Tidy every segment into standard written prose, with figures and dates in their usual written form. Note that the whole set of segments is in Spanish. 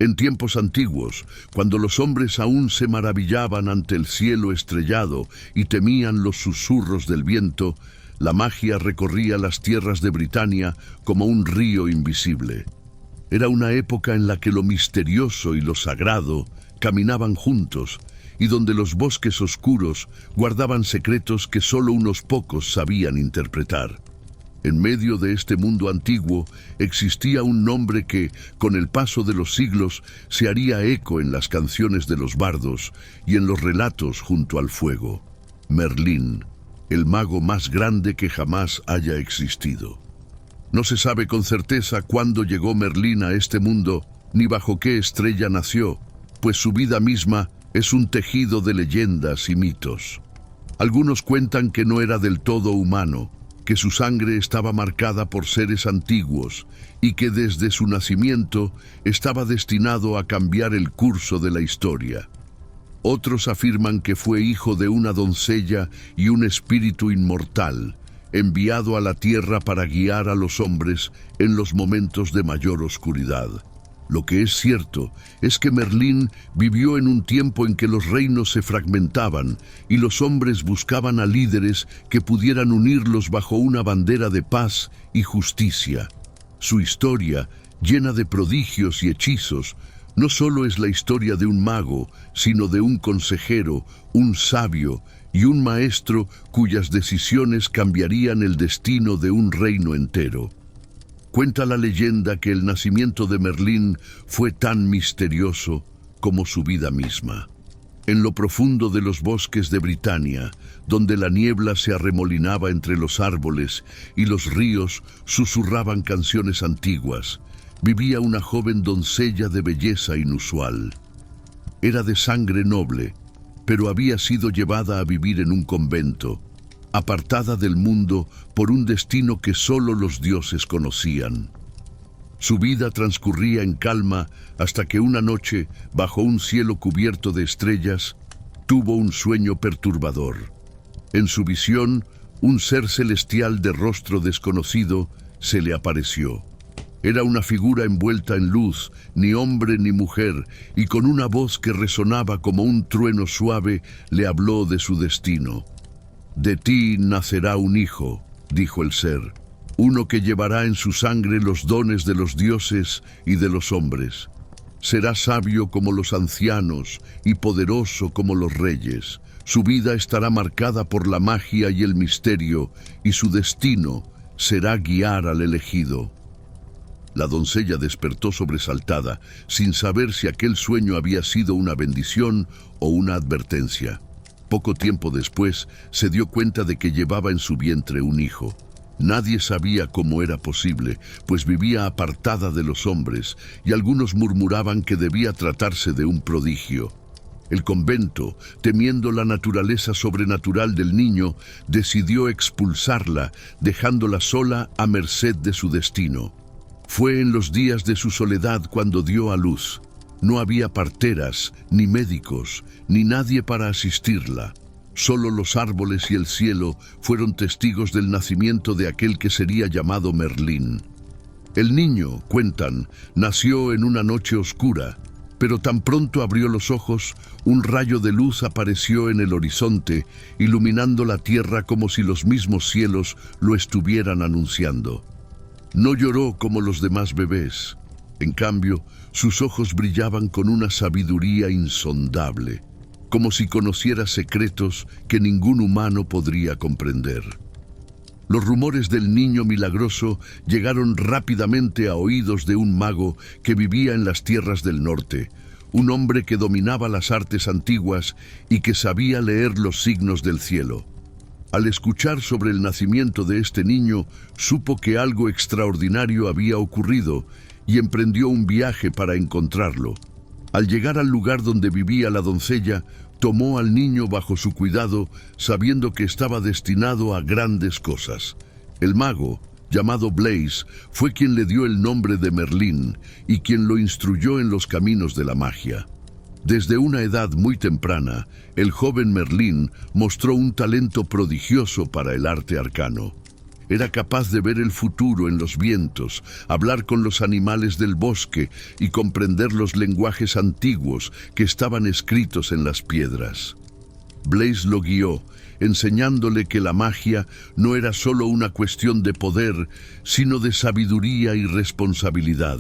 En tiempos antiguos, cuando los hombres aún se maravillaban ante el cielo estrellado y temían los susurros del viento, la magia recorría las tierras de Britania como un río invisible. Era una época en la que lo misterioso y lo sagrado caminaban juntos y donde los bosques oscuros guardaban secretos que solo unos pocos sabían interpretar. En medio de este mundo antiguo existía un nombre que, con el paso de los siglos, se haría eco en las canciones de los bardos y en los relatos junto al fuego. Merlín, el mago más grande que jamás haya existido. No se sabe con certeza cuándo llegó Merlín a este mundo, ni bajo qué estrella nació, pues su vida misma es un tejido de leyendas y mitos. Algunos cuentan que no era del todo humano, que su sangre estaba marcada por seres antiguos y que desde su nacimiento estaba destinado a cambiar el curso de la historia. Otros afirman que fue hijo de una doncella y un espíritu inmortal, enviado a la tierra para guiar a los hombres en los momentos de mayor oscuridad. Lo que es cierto es que Merlín vivió en un tiempo en que los reinos se fragmentaban y los hombres buscaban a líderes que pudieran unirlos bajo una bandera de paz y justicia. Su historia, llena de prodigios y hechizos, no solo es la historia de un mago, sino de un consejero, un sabio y un maestro cuyas decisiones cambiarían el destino de un reino entero. Cuenta la leyenda que el nacimiento de Merlín fue tan misterioso como su vida misma. En lo profundo de los bosques de Britania, donde la niebla se arremolinaba entre los árboles y los ríos susurraban canciones antiguas, vivía una joven doncella de belleza inusual. Era de sangre noble, pero había sido llevada a vivir en un convento, apartada del mundo por un destino que solo los dioses conocían. Su vida transcurría en calma hasta que una noche, bajo un cielo cubierto de estrellas, tuvo un sueño perturbador. En su visión, un ser celestial de rostro desconocido se le apareció. Era una figura envuelta en luz, ni hombre ni mujer, y con una voz que resonaba como un trueno suave, le habló de su destino. «De ti nacerá un hijo», dijo el ser, «uno que llevará en su sangre los dones de los dioses y de los hombres. Será sabio como los ancianos y poderoso como los reyes. Su vida estará marcada por la magia y el misterio, y su destino será guiar al elegido». La doncella despertó sobresaltada, sin saber si aquel sueño había sido una bendición o una advertencia. Poco tiempo después, se dio cuenta de que llevaba en su vientre un hijo. Nadie sabía cómo era posible, pues vivía apartada de los hombres, y algunos murmuraban que debía tratarse de un prodigio. El convento, temiendo la naturaleza sobrenatural del niño, decidió expulsarla, dejándola sola a merced de su destino. Fue en los días de su soledad cuando dio a luz. No había parteras, ni médicos, ni nadie para asistirla. Solo los árboles y el cielo fueron testigos del nacimiento de aquel que sería llamado Merlín. El niño, cuentan, nació en una noche oscura, pero tan pronto abrió los ojos, un rayo de luz apareció en el horizonte, iluminando la tierra como si los mismos cielos lo estuvieran anunciando. No lloró como los demás bebés. En cambio, sus ojos brillaban con una sabiduría insondable, como si conociera secretos que ningún humano podría comprender. Los rumores del niño milagroso llegaron rápidamente a oídos de un mago que vivía en las tierras del norte, un hombre que dominaba las artes antiguas y que sabía leer los signos del cielo. Al escuchar sobre el nacimiento de este niño, supo que algo extraordinario había ocurrido y emprendió un viaje para encontrarlo. Al llegar al lugar donde vivía la doncella, tomó al niño bajo su cuidado, sabiendo que estaba destinado a grandes cosas. El mago, llamado Blaise, fue quien le dio el nombre de Merlín y quien lo instruyó en los caminos de la magia. Desde una edad muy temprana, el joven Merlín mostró un talento prodigioso para el arte arcano. Era capaz de ver el futuro en los vientos, hablar con los animales del bosque y comprender los lenguajes antiguos que estaban escritos en las piedras. Blaze lo guió, enseñándole que la magia no era solo una cuestión de poder, sino de sabiduría y responsabilidad.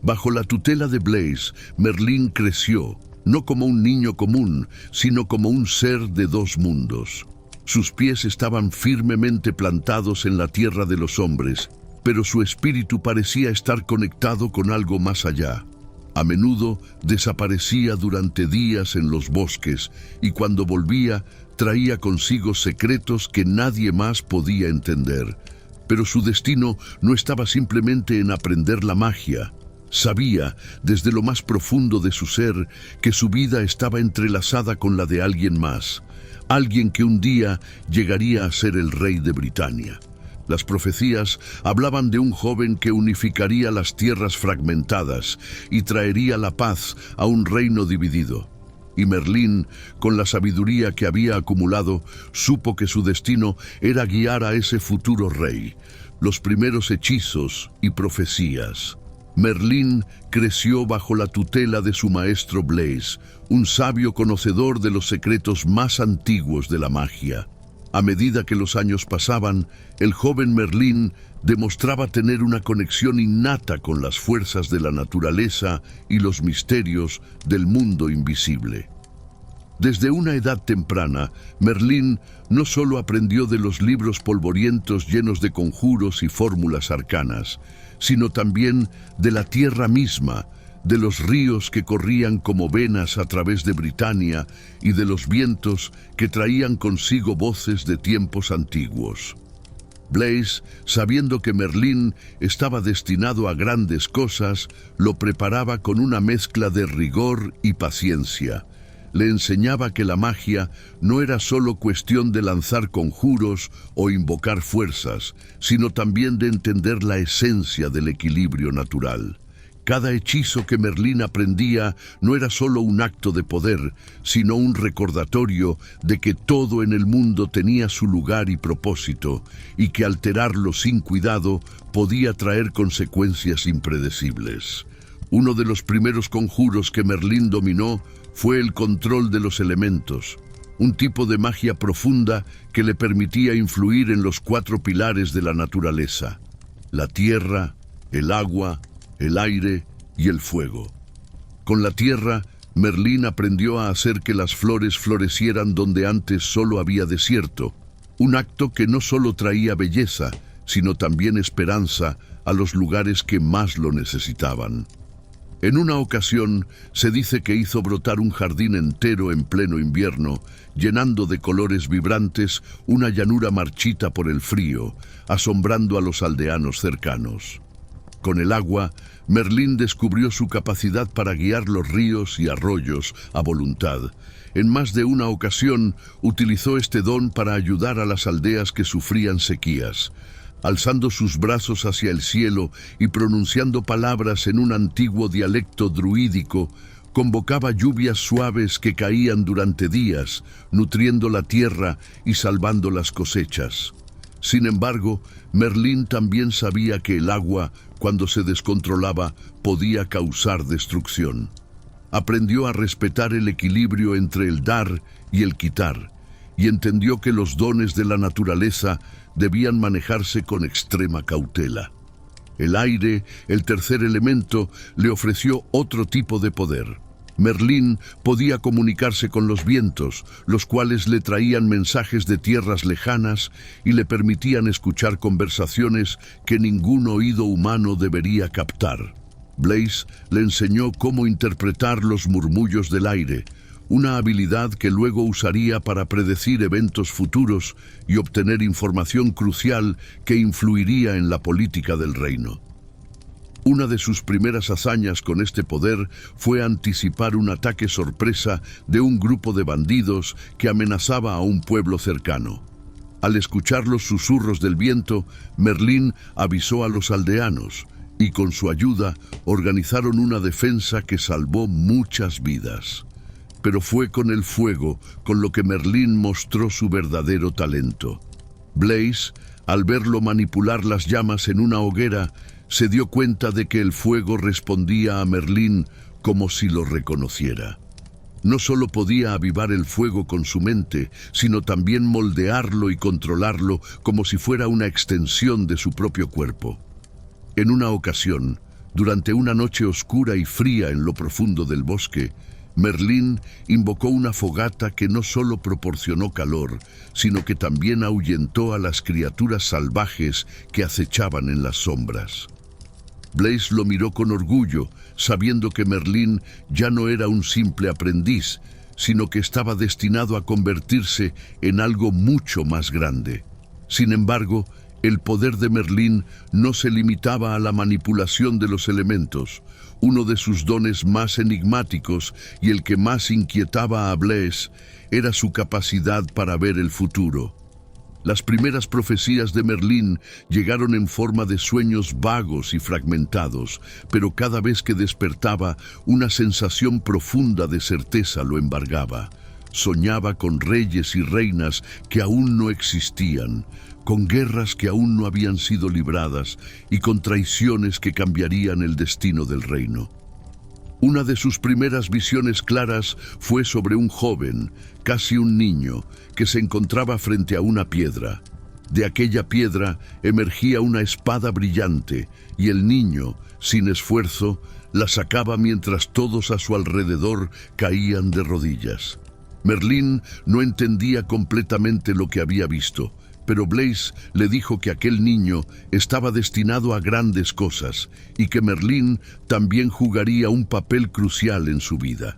Bajo la tutela de Blaze, Merlín creció, no como un niño común, sino como un ser de dos mundos. Sus pies estaban firmemente plantados en la tierra de los hombres, pero su espíritu parecía estar conectado con algo más allá. A menudo desaparecía durante días en los bosques y cuando volvía traía consigo secretos que nadie más podía entender. Pero su destino no estaba simplemente en aprender la magia. Sabía, desde lo más profundo de su ser, que su vida estaba entrelazada con la de alguien más. Alguien que un día llegaría a ser el rey de Britania. Las profecías hablaban de un joven que unificaría las tierras fragmentadas y traería la paz a un reino dividido. Y Merlín, con la sabiduría que había acumulado, supo que su destino era guiar a ese futuro rey. Los primeros hechizos y profecías. Merlín creció bajo la tutela de su maestro Blaze, un sabio conocedor de los secretos más antiguos de la magia. A medida que los años pasaban, el joven Merlín demostraba tener una conexión innata con las fuerzas de la naturaleza y los misterios del mundo invisible. Desde una edad temprana, Merlín no solo aprendió de los libros polvorientos llenos de conjuros y fórmulas arcanas, sino también de la tierra misma, de los ríos que corrían como venas a través de Britania y de los vientos que traían consigo voces de tiempos antiguos. Blaze, sabiendo que Merlín estaba destinado a grandes cosas, lo preparaba con una mezcla de rigor y paciencia. Le enseñaba que la magia no era solo cuestión de lanzar conjuros o invocar fuerzas, sino también de entender la esencia del equilibrio natural. Cada hechizo que Merlín aprendía no era solo un acto de poder, sino un recordatorio de que todo en el mundo tenía su lugar y propósito, y que alterarlo sin cuidado podía traer consecuencias impredecibles. Uno de los primeros conjuros que Merlín dominó fue el control de los elementos, un tipo de magia profunda que le permitía influir en los 4 pilares de la naturaleza: la tierra, el agua, el aire y el fuego. Con la tierra, Merlín aprendió a hacer que las flores florecieran donde antes solo había desierto, un acto que no solo traía belleza, sino también esperanza a los lugares que más lo necesitaban. En una ocasión, se dice que hizo brotar un jardín entero en pleno invierno, llenando de colores vibrantes una llanura marchita por el frío, asombrando a los aldeanos cercanos. Con el agua, Merlín descubrió su capacidad para guiar los ríos y arroyos a voluntad. En más de una ocasión, utilizó este don para ayudar a las aldeas que sufrían sequías. Alzando sus brazos hacia el cielo y pronunciando palabras en un antiguo dialecto druídico, convocaba lluvias suaves que caían durante días, nutriendo la tierra y salvando las cosechas. Sin embargo, Merlín también sabía que el agua, cuando se descontrolaba, podía causar destrucción. Aprendió a respetar el equilibrio entre el dar y el quitar, y entendió que los dones de la naturaleza debían manejarse con extrema cautela. El aire, el tercer elemento, le ofreció otro tipo de poder. Merlín podía comunicarse con los vientos, los cuales le traían mensajes de tierras lejanas y le permitían escuchar conversaciones que ningún oído humano debería captar. Blaze le enseñó cómo interpretar los murmullos del aire, una habilidad que luego usaría para predecir eventos futuros y obtener información crucial que influiría en la política del reino. Una de sus primeras hazañas con este poder fue anticipar un ataque sorpresa de un grupo de bandidos que amenazaba a un pueblo cercano. Al escuchar los susurros del viento, Merlín avisó a los aldeanos y con su ayuda organizaron una defensa que salvó muchas vidas. Pero fue con el fuego con lo que Merlín mostró su verdadero talento. Blaze Al verlo manipular las llamas en una hoguera, se dio cuenta de que el fuego respondía a Merlín como si lo reconociera. No solo podía avivar el fuego con su mente, sino también moldearlo y controlarlo como si fuera una extensión de su propio cuerpo. En una ocasión, durante una noche oscura y fría en lo profundo del bosque, Merlín invocó una fogata que no solo proporcionó calor, sino que también ahuyentó a las criaturas salvajes que acechaban en las sombras. Blaze lo miró con orgullo, sabiendo que Merlín ya no era un simple aprendiz, sino que estaba destinado a convertirse en algo mucho más grande. Sin embargo, el poder de Merlín no se limitaba a la manipulación de los elementos. Uno de sus dones más enigmáticos y el que más inquietaba a Blaze era su capacidad para ver el futuro. Las primeras profecías de Merlín llegaron en forma de sueños vagos y fragmentados, pero cada vez que despertaba, una sensación profunda de certeza lo embargaba. Soñaba con reyes y reinas que aún no existían, con guerras que aún no habían sido libradas y con traiciones que cambiarían el destino del reino. Una de sus primeras visiones claras fue sobre un joven, casi un niño, que se encontraba frente a una piedra. De aquella piedra emergía una espada brillante y el niño, sin esfuerzo, la sacaba mientras todos a su alrededor caían de rodillas. Merlín no entendía completamente lo que había visto, pero Blaze le dijo que aquel niño estaba destinado a grandes cosas y que Merlín también jugaría un papel crucial en su vida.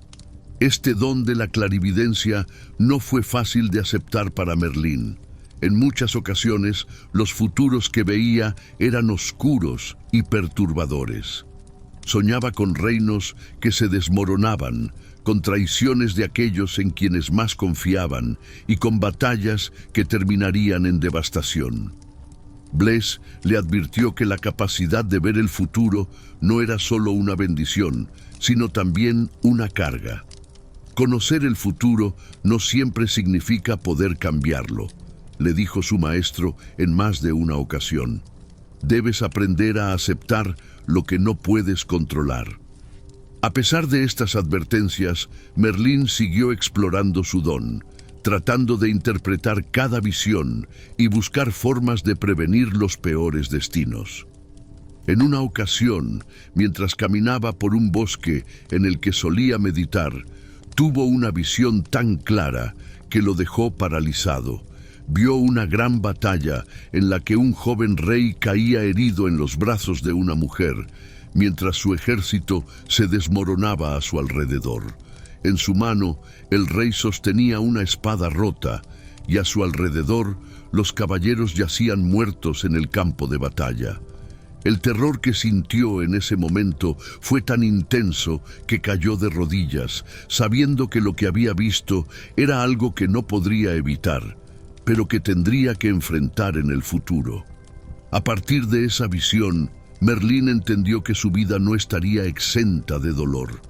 Este don de la clarividencia no fue fácil de aceptar para Merlín. En muchas ocasiones, los futuros que veía eran oscuros y perturbadores. Soñaba con reinos que se desmoronaban, con traiciones de aquellos en quienes más confiaban y con batallas que terminarían en devastación. Blaze le advirtió que la capacidad de ver el futuro no era solo una bendición, sino también una carga. Conocer el futuro no siempre significa poder cambiarlo, le dijo su maestro en más de una ocasión. Debes aprender a aceptar lo que no puedes controlar. A pesar de estas advertencias, Merlín siguió explorando su don, tratando de interpretar cada visión y buscar formas de prevenir los peores destinos. En una ocasión, mientras caminaba por un bosque en el que solía meditar, tuvo una visión tan clara que lo dejó paralizado. Vio una gran batalla en la que un joven rey caía herido en los brazos de una mujer, mientras su ejército se desmoronaba a su alrededor. En su mano, el rey sostenía una espada rota, y a su alrededor, los caballeros yacían muertos en el campo de batalla. El terror que sintió en ese momento fue tan intenso que cayó de rodillas, sabiendo que lo que había visto era algo que no podría evitar, pero que tendría que enfrentar en el futuro. A partir de esa visión, Merlín entendió que su vida no estaría exenta de dolor.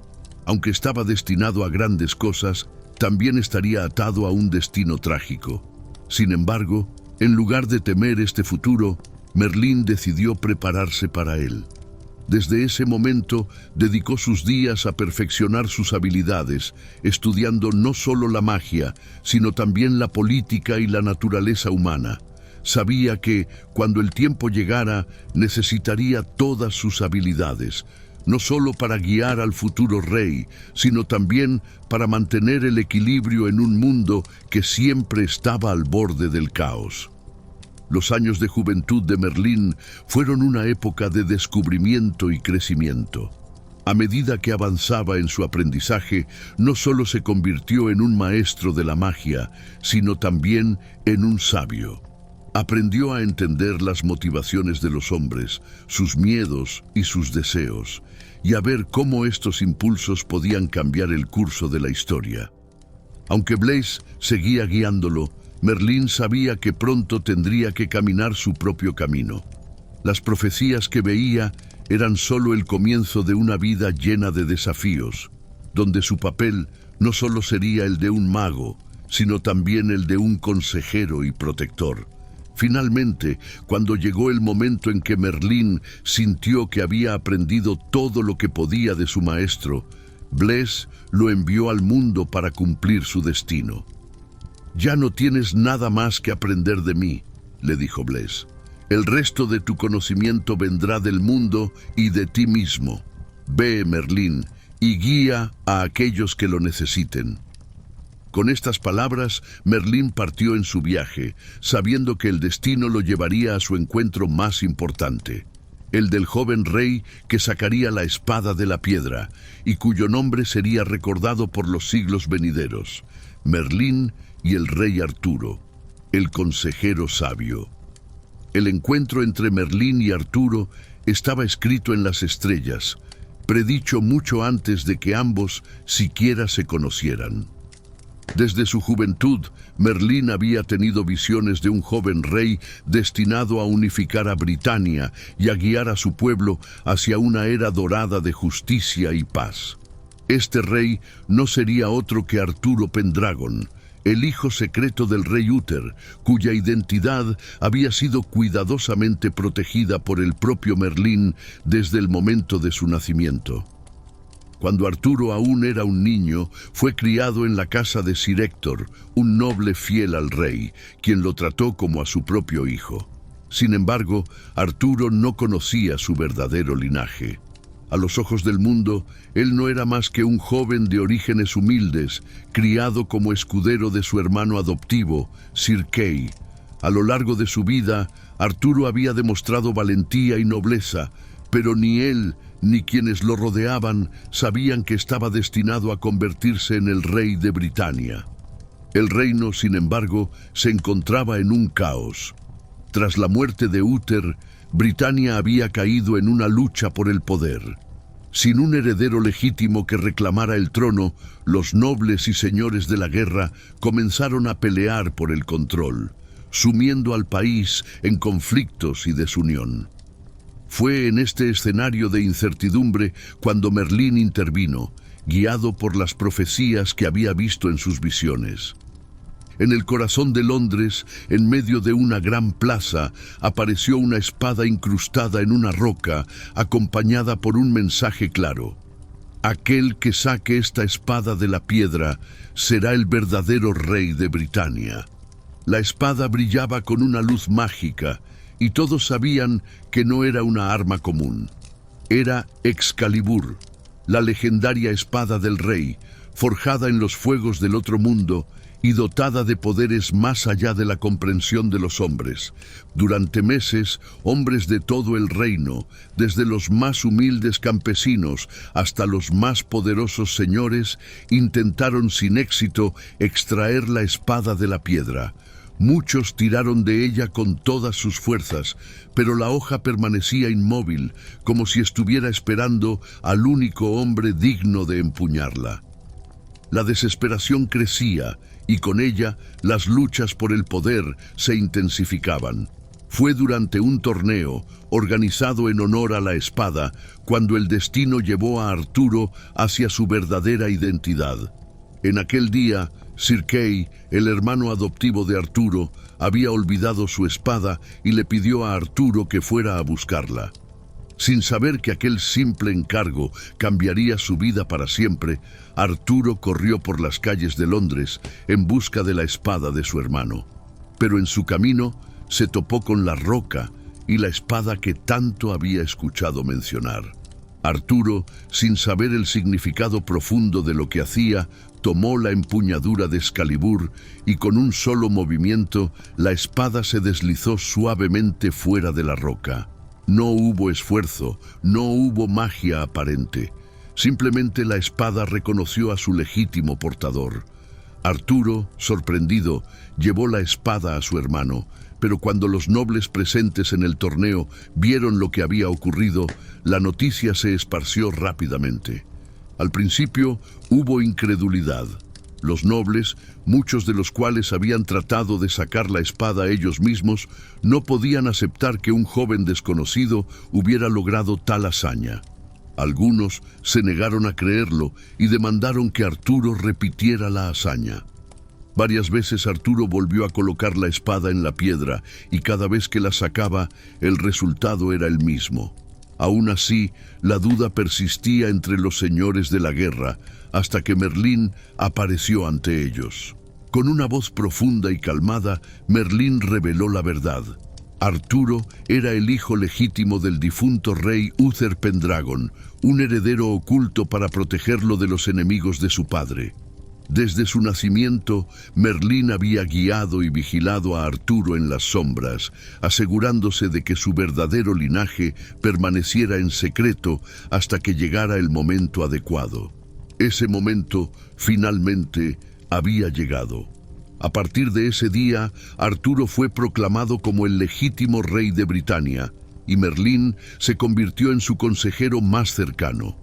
Aunque estaba destinado a grandes cosas, también estaría atado a un destino trágico. Sin embargo, en lugar de temer este futuro, Merlín decidió prepararse para él. Desde ese momento, dedicó sus días a perfeccionar sus habilidades, estudiando no solo la magia, sino también la política y la naturaleza humana. Sabía que, cuando el tiempo llegara, necesitaría todas sus habilidades, no solo para guiar al futuro rey, sino también para mantener el equilibrio en un mundo que siempre estaba al borde del caos. Los años de juventud de Merlín fueron una época de descubrimiento y crecimiento. A medida que avanzaba en su aprendizaje, no solo se convirtió en un maestro de la magia, sino también en un sabio. Aprendió a entender las motivaciones de los hombres, sus miedos y sus deseos, y a ver cómo estos impulsos podían cambiar el curso de la historia. Aunque Blaze seguía guiándolo, Merlín sabía que pronto tendría que caminar su propio camino. Las profecías que veía eran solo el comienzo de una vida llena de desafíos, donde su papel no solo sería el de un mago, sino también el de un consejero y protector. Finalmente, cuando llegó el momento en que Merlín sintió que había aprendido todo lo que podía de su maestro, Blés lo envió al mundo para cumplir su destino. «Ya no tienes nada más que aprender de mí», le dijo Blés. «El resto de tu conocimiento vendrá del mundo y de ti mismo. Ve, Merlín, y guía a aquellos que lo necesiten». Con estas palabras, Merlín partió en su viaje, sabiendo que el destino lo llevaría a su encuentro más importante, el del joven rey que sacaría la espada de la piedra y cuyo nombre sería recordado por los siglos venideros: Merlín y el rey Arturo, el consejero sabio. El encuentro entre Merlín y Arturo estaba escrito en las estrellas, predicho mucho antes de que ambos siquiera se conocieran. Desde su juventud, Merlín había tenido visiones de un joven rey destinado a unificar a Britania y a guiar a su pueblo hacia una era dorada de justicia y paz. Este rey no sería otro que Arturo Pendragon, el hijo secreto del rey Uther, cuya identidad había sido cuidadosamente protegida por el propio Merlín desde el momento de su nacimiento. Cuando Arturo aún era un niño, fue criado en la casa de Sir Héctor, un noble fiel al rey, quien lo trató como a su propio hijo. Sin embargo, Arturo no conocía su verdadero linaje. A los ojos del mundo, él no era más que un joven de orígenes humildes, criado como escudero de su hermano adoptivo, Sir Kay. A lo largo de su vida, Arturo había demostrado valentía y nobleza, pero ni él ni quienes lo rodeaban sabían que estaba destinado a convertirse en el rey de Britania. El reino, sin embargo, se encontraba en un caos. Tras la muerte de Uther, Britania había caído en una lucha por el poder. Sin un heredero legítimo que reclamara el trono, los nobles y señores de la guerra comenzaron a pelear por el control, sumiendo al país en conflictos y desunión. Fue en este escenario de incertidumbre cuando Merlín intervino, guiado por las profecías que había visto en sus visiones. En el corazón de Londres, en medio de una gran plaza, apareció una espada incrustada en una roca, acompañada por un mensaje claro: «Aquel que saque esta espada de la piedra será el verdadero rey de Britania». La espada brillaba con una luz mágica, y todos sabían que no era una arma común. Era Excalibur, la legendaria espada del rey, forjada en los fuegos del otro mundo y dotada de poderes más allá de la comprensión de los hombres. Durante meses, hombres de todo el reino, desde los más humildes campesinos hasta los más poderosos señores, intentaron sin éxito extraer la espada de la piedra. Muchos tiraron de ella con todas sus fuerzas, pero la hoja permanecía inmóvil, como si estuviera esperando al único hombre digno de empuñarla. La desesperación crecía, y con ella las luchas por el poder se intensificaban. Fue durante un torneo, organizado en honor a la espada, cuando el destino llevó a Arturo hacia su verdadera identidad. En aquel día, Sir Kay, el hermano adoptivo de Arturo, había olvidado su espada y le pidió a Arturo que fuera a buscarla. Sin saber que aquel simple encargo cambiaría su vida para siempre, Arturo corrió por las calles de Londres en busca de la espada de su hermano. Pero en su camino se topó con la roca y la espada que tanto había escuchado mencionar. Arturo, sin saber el significado profundo de lo que hacía, tomó la empuñadura de Excalibur y con un solo movimiento la espada se deslizó suavemente fuera de la roca. No hubo esfuerzo, no hubo magia aparente. Simplemente la espada reconoció a su legítimo portador. Arturo, sorprendido, llevó la espada a su hermano, pero cuando los nobles presentes en el torneo vieron lo que había ocurrido, la noticia se esparció rápidamente. Al principio hubo incredulidad. Los nobles, muchos de los cuales habían tratado de sacar la espada ellos mismos, no podían aceptar que un joven desconocido hubiera logrado tal hazaña. Algunos se negaron a creerlo y demandaron que Arturo repitiera la hazaña. Varias veces Arturo volvió a colocar la espada en la piedra y cada vez que la sacaba, el resultado era el mismo. Aún así, la duda persistía entre los señores de la guerra hasta que Merlín apareció ante ellos. Con una voz profunda y calmada, Merlín reveló la verdad. Arturo era el hijo legítimo del difunto rey Uther Pendragon, un heredero oculto para protegerlo de los enemigos de su padre. Desde su nacimiento, Merlín había guiado y vigilado a Arturo en las sombras, asegurándose de que su verdadero linaje permaneciera en secreto hasta que llegara el momento adecuado. Ese momento, finalmente, había llegado. A partir de ese día, Arturo fue proclamado como el legítimo rey de Britania, y Merlín se convirtió en su consejero más cercano.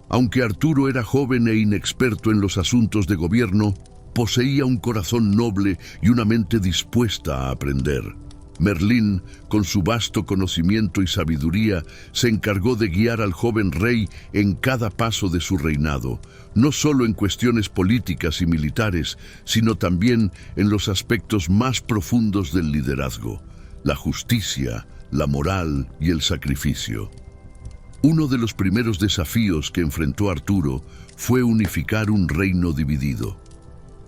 Aunque Arturo era joven e inexperto en los asuntos de gobierno, poseía un corazón noble y una mente dispuesta a aprender. Merlín, con su vasto conocimiento y sabiduría, se encargó de guiar al joven rey en cada paso de su reinado, no solo en cuestiones políticas y militares, sino también en los aspectos más profundos del liderazgo: la justicia, la moral y el sacrificio. Uno de los primeros desafíos que enfrentó Arturo fue unificar un reino dividido.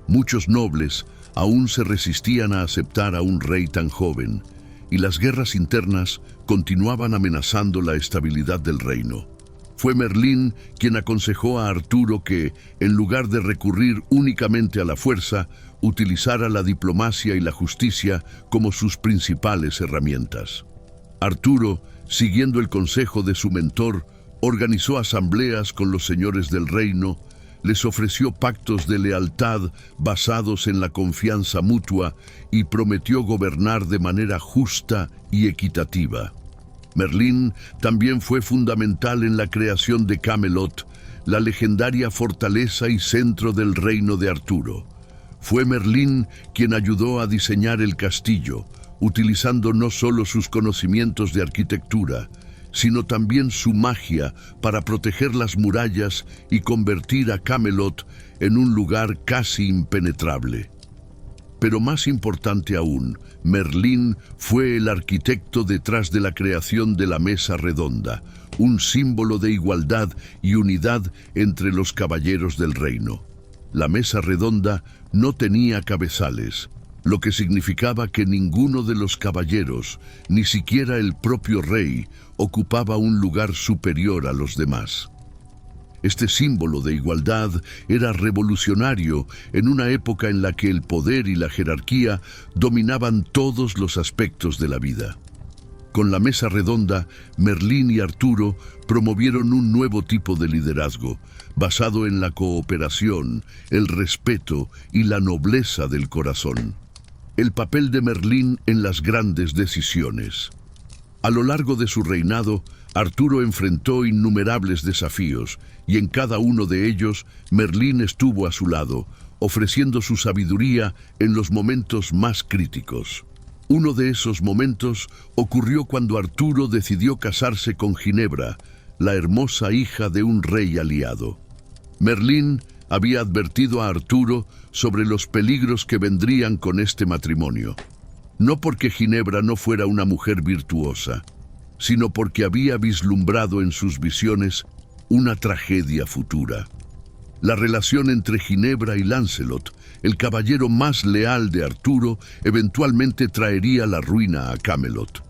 Muchos nobles aún se resistían a aceptar a un rey tan joven, y las guerras internas continuaban amenazando la estabilidad del reino. Fue Merlín quien aconsejó a Arturo que, en lugar de recurrir únicamente a la fuerza, utilizara la diplomacia y la justicia como sus principales herramientas. Arturo, siguiendo el consejo de su mentor, organizó asambleas con los señores del reino, les ofreció pactos de lealtad basados en la confianza mutua y prometió gobernar de manera justa y equitativa. Merlín también fue fundamental en la creación de Camelot, la legendaria fortaleza y centro del reino de Arturo. Fue Merlín quien ayudó a diseñar el castillo, utilizando no solo sus conocimientos de arquitectura, sino también su magia para proteger las murallas y convertir a Camelot en un lugar casi impenetrable. Pero más importante aún, Merlín fue el arquitecto detrás de la creación de la Mesa Redonda, un símbolo de igualdad y unidad entre los caballeros del reino. La Mesa Redonda no tenía cabezales, lo que significaba que ninguno de los caballeros, ni siquiera el propio rey, ocupaba un lugar superior a los demás. Este símbolo de igualdad era revolucionario en una época en la que el poder y la jerarquía dominaban todos los aspectos de la vida. Con la Mesa Redonda, Merlín y Arturo promovieron un nuevo tipo de liderazgo, basado en la cooperación, el respeto y la nobleza del corazón. El papel de Merlín en las grandes decisiones. A lo largo de su reinado, Arturo enfrentó innumerables desafíos, y en cada uno de ellos, Merlín estuvo a su lado, ofreciendo su sabiduría en los momentos más críticos. Uno de esos momentos ocurrió cuando Arturo decidió casarse con Ginebra, la hermosa hija de un rey aliado. Merlín había advertido a Arturo sobre los peligros que vendrían con este matrimonio. No porque Ginebra no fuera una mujer virtuosa, sino porque había vislumbrado en sus visiones una tragedia futura. La relación entre Ginebra y Lancelot, el caballero más leal de Arturo, eventualmente traería la ruina a Camelot.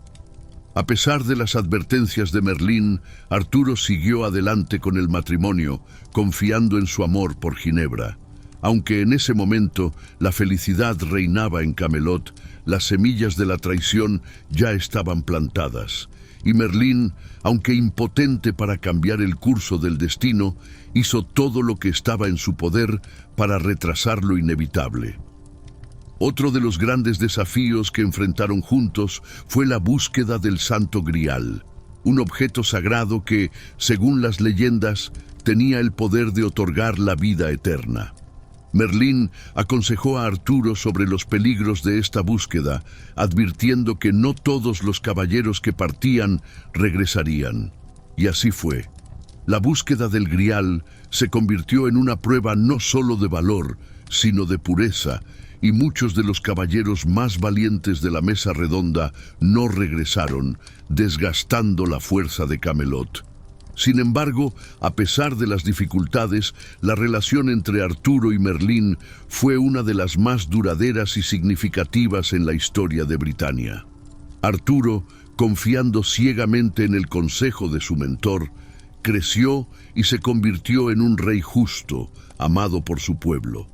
A pesar de las advertencias de Merlín, Arturo siguió adelante con el matrimonio, confiando en su amor por Ginebra. Aunque en ese momento la felicidad reinaba en Camelot, las semillas de la traición ya estaban plantadas, y Merlín, aunque impotente para cambiar el curso del destino, hizo todo lo que estaba en su poder para retrasar lo inevitable. Otro de los grandes desafíos que enfrentaron juntos fue la búsqueda del Santo Grial, un objeto sagrado que, según las leyendas, tenía el poder de otorgar la vida eterna. Merlín aconsejó a Arturo sobre los peligros de esta búsqueda, advirtiendo que no todos los caballeros que partían regresarían. Y así fue. La búsqueda del Grial se convirtió en una prueba no solo de valor, sino de pureza, y muchos de los caballeros más valientes de la mesa redonda no regresaron, desgastando la fuerza de Camelot. Sin embargo, a pesar de las dificultades, la relación entre Arturo y Merlín fue una de las más duraderas y significativas en la historia de Britania. Arturo, confiando ciegamente en el consejo de su mentor, creció y se convirtió en un rey justo, amado por su pueblo.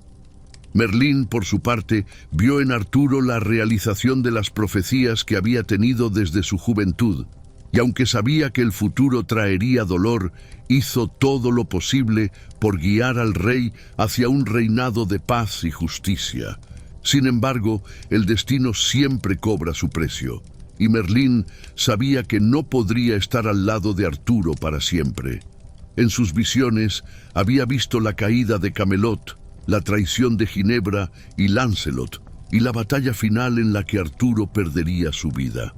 Merlín, por su parte, vio en Arturo la realización de las profecías que había tenido desde su juventud, y aunque sabía que el futuro traería dolor, hizo todo lo posible por guiar al rey hacia un reinado de paz y justicia. Sin embargo, el destino siempre cobra su precio, y Merlín sabía que no podría estar al lado de Arturo para siempre. En sus visiones había visto la caída de Camelot, la traición de Ginebra y Lancelot, y la batalla final en la que Arturo perdería su vida.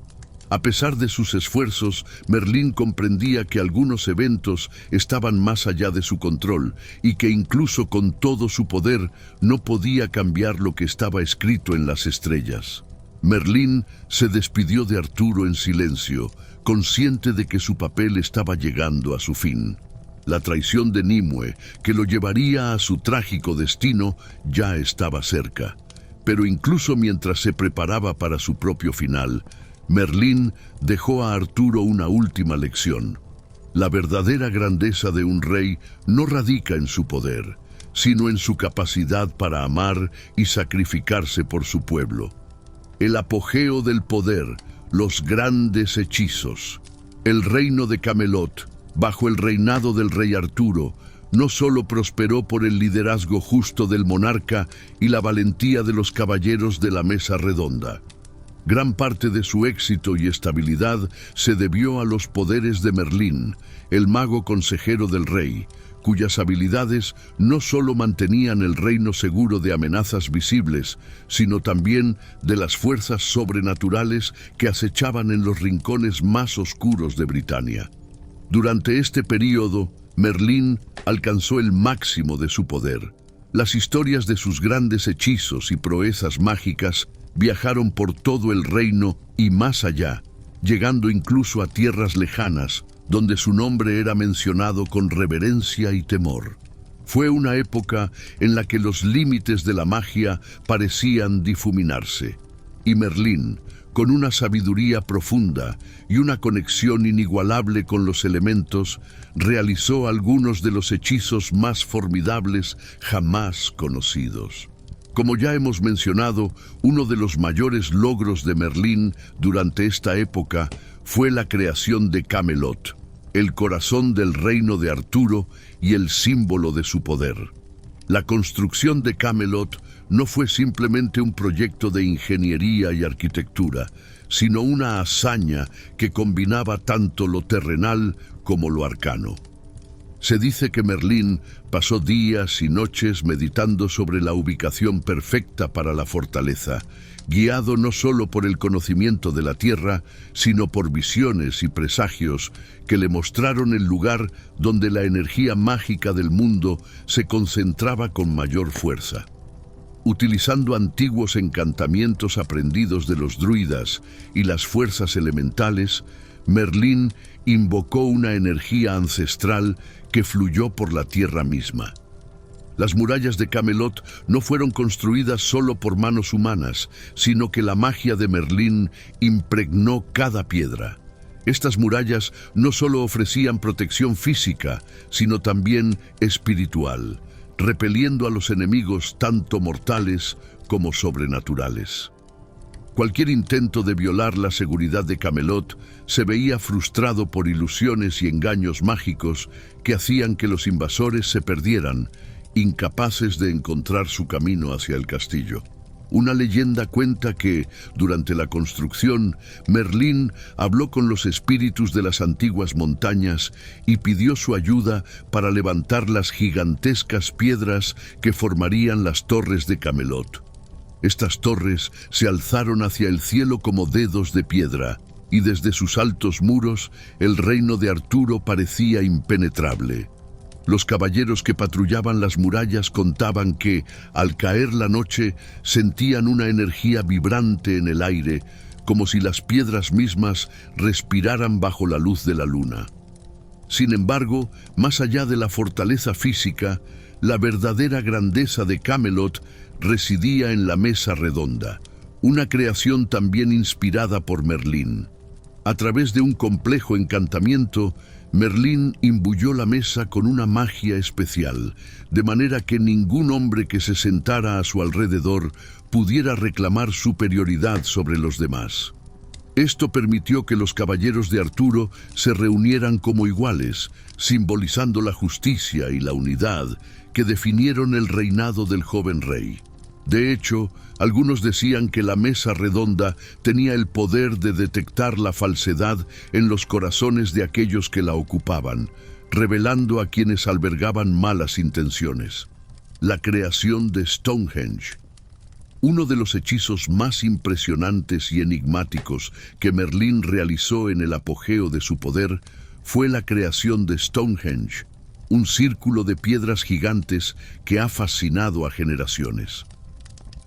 A pesar de sus esfuerzos, Merlín comprendía que algunos eventos estaban más allá de su control y que incluso con todo su poder no podía cambiar lo que estaba escrito en las estrellas. Merlín se despidió de Arturo en silencio, consciente de que su papel estaba llegando a su fin. La traición de Nimue, que lo llevaría a su trágico destino, ya estaba cerca. Pero incluso mientras se preparaba para su propio final, Merlín dejó a Arturo una última lección. La verdadera grandeza de un rey no radica en su poder, sino en su capacidad para amar y sacrificarse por su pueblo. El apogeo del poder, los grandes hechizos. El reino de Camelot, bajo el reinado del rey Arturo, no solo prosperó por el liderazgo justo del monarca y la valentía de los caballeros de la mesa redonda. Gran parte de su éxito y estabilidad se debió a los poderes de Merlín, el mago consejero del rey, cuyas habilidades no solo mantenían el reino seguro de amenazas visibles, sino también de las fuerzas sobrenaturales que acechaban en los rincones más oscuros de Britania. Durante este período, Merlín alcanzó el máximo de su poder. Las historias de sus grandes hechizos y proezas mágicas viajaron por todo el reino y más allá, llegando incluso a tierras lejanas, donde su nombre era mencionado con reverencia y temor. Fue una época en la que los límites de la magia parecían difuminarse, y Merlín, con una sabiduría profunda y una conexión inigualable con los elementos, realizó algunos de los hechizos más formidables jamás conocidos. Como ya hemos mencionado, uno de los mayores logros de Merlín durante esta época fue la creación de Camelot, el corazón del reino de Arturo y el símbolo de su poder. La construcción de Camelot no fue simplemente un proyecto de ingeniería y arquitectura, sino una hazaña que combinaba tanto lo terrenal como lo arcano. Se dice que Merlín pasó días y noches meditando sobre la ubicación perfecta para la fortaleza, guiado no solo por el conocimiento de la tierra, sino por visiones y presagios que le mostraron el lugar donde la energía mágica del mundo se concentraba con mayor fuerza. Utilizando antiguos encantamientos aprendidos de los druidas y las fuerzas elementales, Merlín invocó una energía ancestral que fluyó por la tierra misma. Las murallas de Camelot no fueron construidas solo por manos humanas, sino que la magia de Merlín impregnó cada piedra. Estas murallas no solo ofrecían protección física, sino también espiritual, repeliendo a los enemigos tanto mortales como sobrenaturales. Cualquier intento de violar la seguridad de Camelot se veía frustrado por ilusiones y engaños mágicos que hacían que los invasores se perdieran, incapaces de encontrar su camino hacia el castillo. Una leyenda cuenta que, durante la construcción, Merlín habló con los espíritus de las antiguas montañas y pidió su ayuda para levantar las gigantescas piedras que formarían las torres de Camelot. Estas torres se alzaron hacia el cielo como dedos de piedra, y desde sus altos muros el reino de Arturo parecía impenetrable. Los caballeros que patrullaban las murallas contaban que, al caer la noche, sentían una energía vibrante en el aire, como si las piedras mismas respiraran bajo la luz de la luna. Sin embargo, más allá de la fortaleza física, la verdadera grandeza de Camelot residía en la mesa redonda, una creación también inspirada por Merlín. A través de un complejo encantamiento, Merlín imbuyó la mesa con una magia especial, de manera que ningún hombre que se sentara a su alrededor pudiera reclamar superioridad sobre los demás. Esto permitió que los caballeros de Arturo se reunieran como iguales, simbolizando la justicia y la unidad que definieron el reinado del joven rey. De hecho, algunos decían que la mesa redonda tenía el poder de detectar la falsedad en los corazones de aquellos que la ocupaban, revelando a quienes albergaban malas intenciones. La creación de Stonehenge. Uno de los hechizos más impresionantes y enigmáticos que Merlín realizó en el apogeo de su poder fue la creación de Stonehenge, un círculo de piedras gigantes que ha fascinado a generaciones.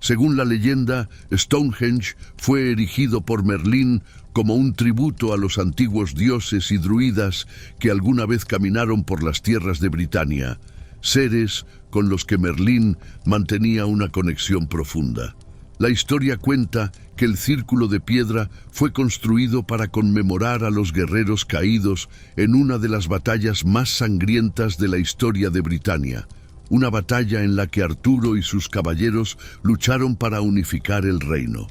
Según la leyenda, Stonehenge fue erigido por Merlín como un tributo a los antiguos dioses y druidas que alguna vez caminaron por las tierras de Britania, seres con los que Merlín mantenía una conexión profunda. La historia cuenta que el círculo de piedra fue construido para conmemorar a los guerreros caídos en una de las batallas más sangrientas de la historia de Britania, una batalla en la que Arturo y sus caballeros lucharon para unificar el reino.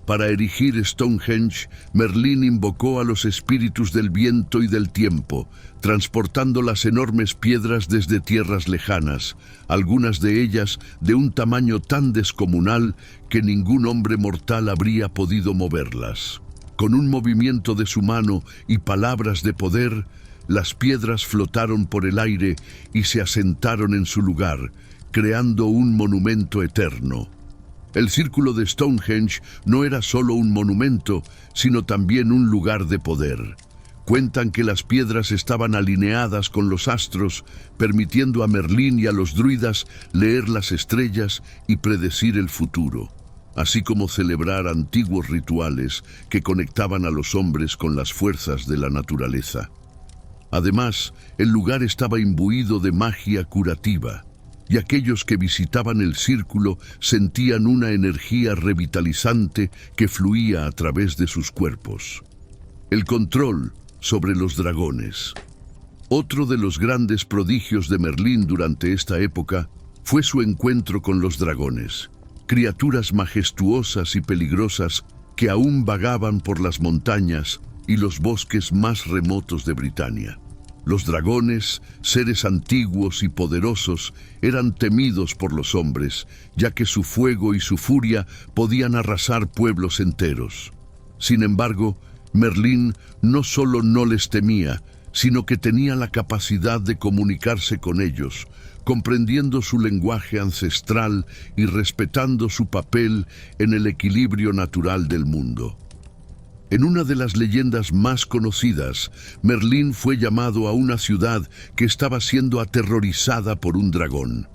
Para erigir Stonehenge, Merlín invocó a los espíritus del viento y del tiempo, transportando las enormes piedras desde tierras lejanas, algunas de ellas de un tamaño tan descomunal que ningún hombre mortal habría podido moverlas. Con un movimiento de su mano y palabras de poder, las piedras flotaron por el aire y se asentaron en su lugar, creando un monumento eterno. El círculo de Stonehenge no era solo un monumento, sino también un lugar de poder. Cuentan que las piedras estaban alineadas con los astros, permitiendo a Merlín y a los druidas leer las estrellas y predecir el futuro, así como celebrar antiguos rituales que conectaban a los hombres con las fuerzas de la naturaleza. Además, el lugar estaba imbuido de magia curativa, y aquellos que visitaban el círculo sentían una energía revitalizante que fluía a través de sus cuerpos. El control sobre los dragones. Otro de los grandes prodigios de Merlín durante esta época fue su encuentro con los dragones, criaturas majestuosas y peligrosas que aún vagaban por las montañas y los bosques más remotos de Britania. Los dragones, seres antiguos y poderosos, eran temidos por los hombres, ya que su fuego y su furia podían arrasar pueblos enteros. Sin embargo, Merlín no solo no les temía, sino que tenía la capacidad de comunicarse con ellos, comprendiendo su lenguaje ancestral y respetando su papel en el equilibrio natural del mundo. En una de las leyendas más conocidas, Merlín fue llamado a una ciudad que estaba siendo aterrorizada por un dragón.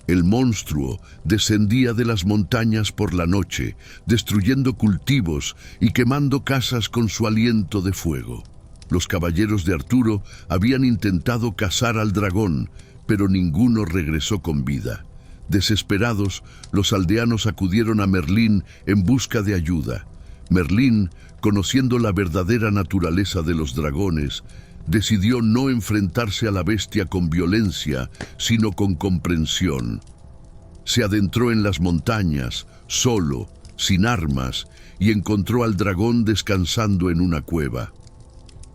El monstruo descendía de las montañas por la noche, destruyendo cultivos y quemando casas con su aliento de fuego. Los caballeros de Arturo habían intentado cazar al dragón, pero ninguno regresó con vida. Desesperados, los aldeanos acudieron a Merlín en busca de ayuda. Merlín, conociendo la verdadera naturaleza de los dragones, decidió no enfrentarse a la bestia con violencia, sino con comprensión. Se adentró en las montañas, solo, sin armas, y encontró al dragón descansando en una cueva.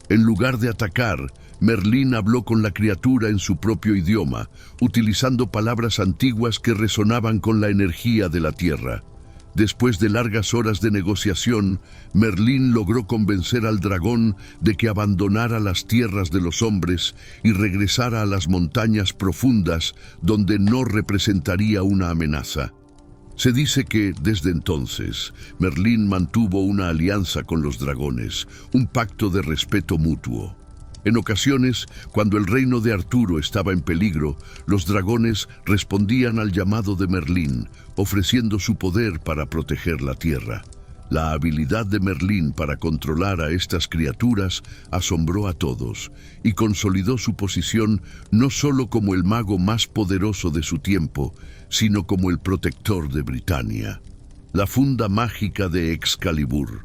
En lugar de atacar, Merlín habló con la criatura en su propio idioma, utilizando palabras antiguas que resonaban con la energía de la tierra. Después de largas horas de negociación, Merlín logró convencer al dragón de que abandonara las tierras de los hombres y regresara a las montañas profundas donde no representaría una amenaza. Se dice que, desde entonces, Merlín mantuvo una alianza con los dragones, un pacto de respeto mutuo. En ocasiones, cuando el reino de Arturo estaba en peligro, los dragones respondían al llamado de Merlín, ofreciendo su poder para proteger la tierra. La habilidad de Merlín para controlar a estas criaturas asombró a todos y consolidó su posición no solo como el mago más poderoso de su tiempo, sino como el protector de Britania. La funda mágica de Excalibur.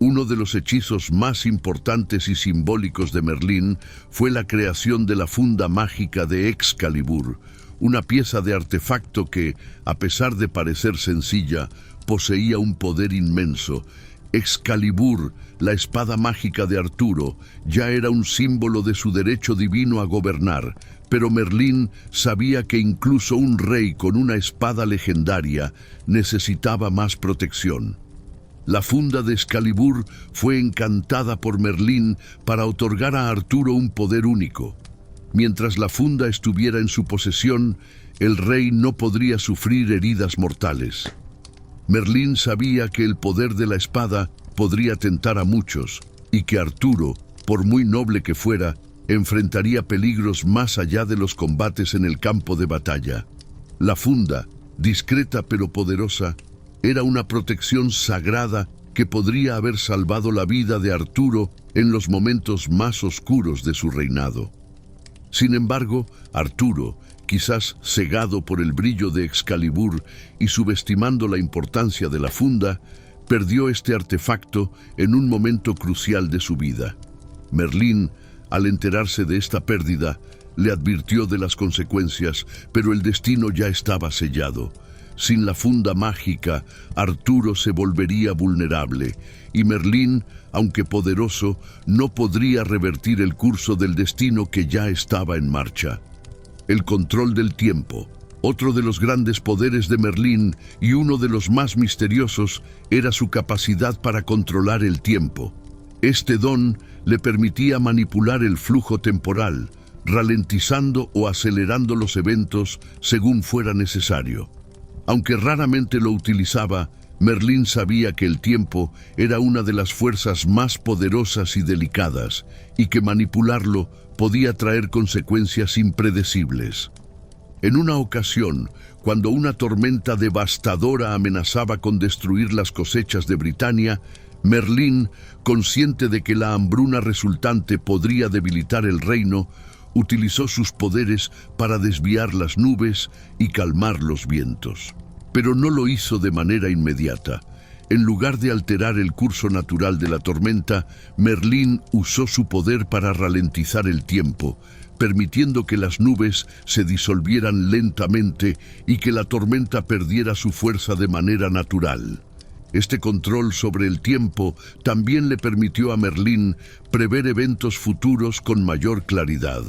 Uno de los hechizos más importantes y simbólicos de Merlín fue la creación de la funda mágica de Excalibur, una pieza de artefacto que, a pesar de parecer sencilla, poseía un poder inmenso. Excalibur, la espada mágica de Arturo, ya era un símbolo de su derecho divino a gobernar, pero Merlín sabía que incluso un rey con una espada legendaria necesitaba más protección. La funda de Excalibur fue encantada por Merlín para otorgar a Arturo un poder único. Mientras la funda estuviera en su posesión, el rey no podría sufrir heridas mortales. Merlín sabía que el poder de la espada podría tentar a muchos y que Arturo, por muy noble que fuera, enfrentaría peligros más allá de los combates en el campo de batalla. La funda, discreta pero poderosa, era una protección sagrada que podría haber salvado la vida de Arturo en los momentos más oscuros de su reinado. Sin embargo, Arturo, quizás cegado por el brillo de Excalibur y subestimando la importancia de la funda, perdió este artefacto en un momento crucial de su vida. Merlín, al enterarse de esta pérdida, le advirtió de las consecuencias, pero el destino ya estaba sellado. Sin la funda mágica, Arturo se volvería vulnerable, y Merlín, aunque poderoso, no podría revertir el curso del destino que ya estaba en marcha. El control del tiempo. Otro de los grandes poderes de Merlín y uno de los más misteriosos era su capacidad para controlar el tiempo. Este don le permitía manipular el flujo temporal, ralentizando o acelerando los eventos según fuera necesario. Aunque raramente lo utilizaba, Merlín sabía que el tiempo era una de las fuerzas más poderosas y delicadas, y que manipularlo podía traer consecuencias impredecibles. En una ocasión, cuando una tormenta devastadora amenazaba con destruir las cosechas de Britania, Merlín, consciente de que la hambruna resultante podría debilitar el reino, utilizó sus poderes para desviar las nubes y calmar los vientos. Pero no lo hizo de manera inmediata. En lugar de alterar el curso natural de la tormenta, Merlín usó su poder para ralentizar el tiempo, permitiendo que las nubes se disolvieran lentamente y que la tormenta perdiera su fuerza de manera natural. Este control sobre el tiempo también le permitió a Merlín prever eventos futuros con mayor claridad.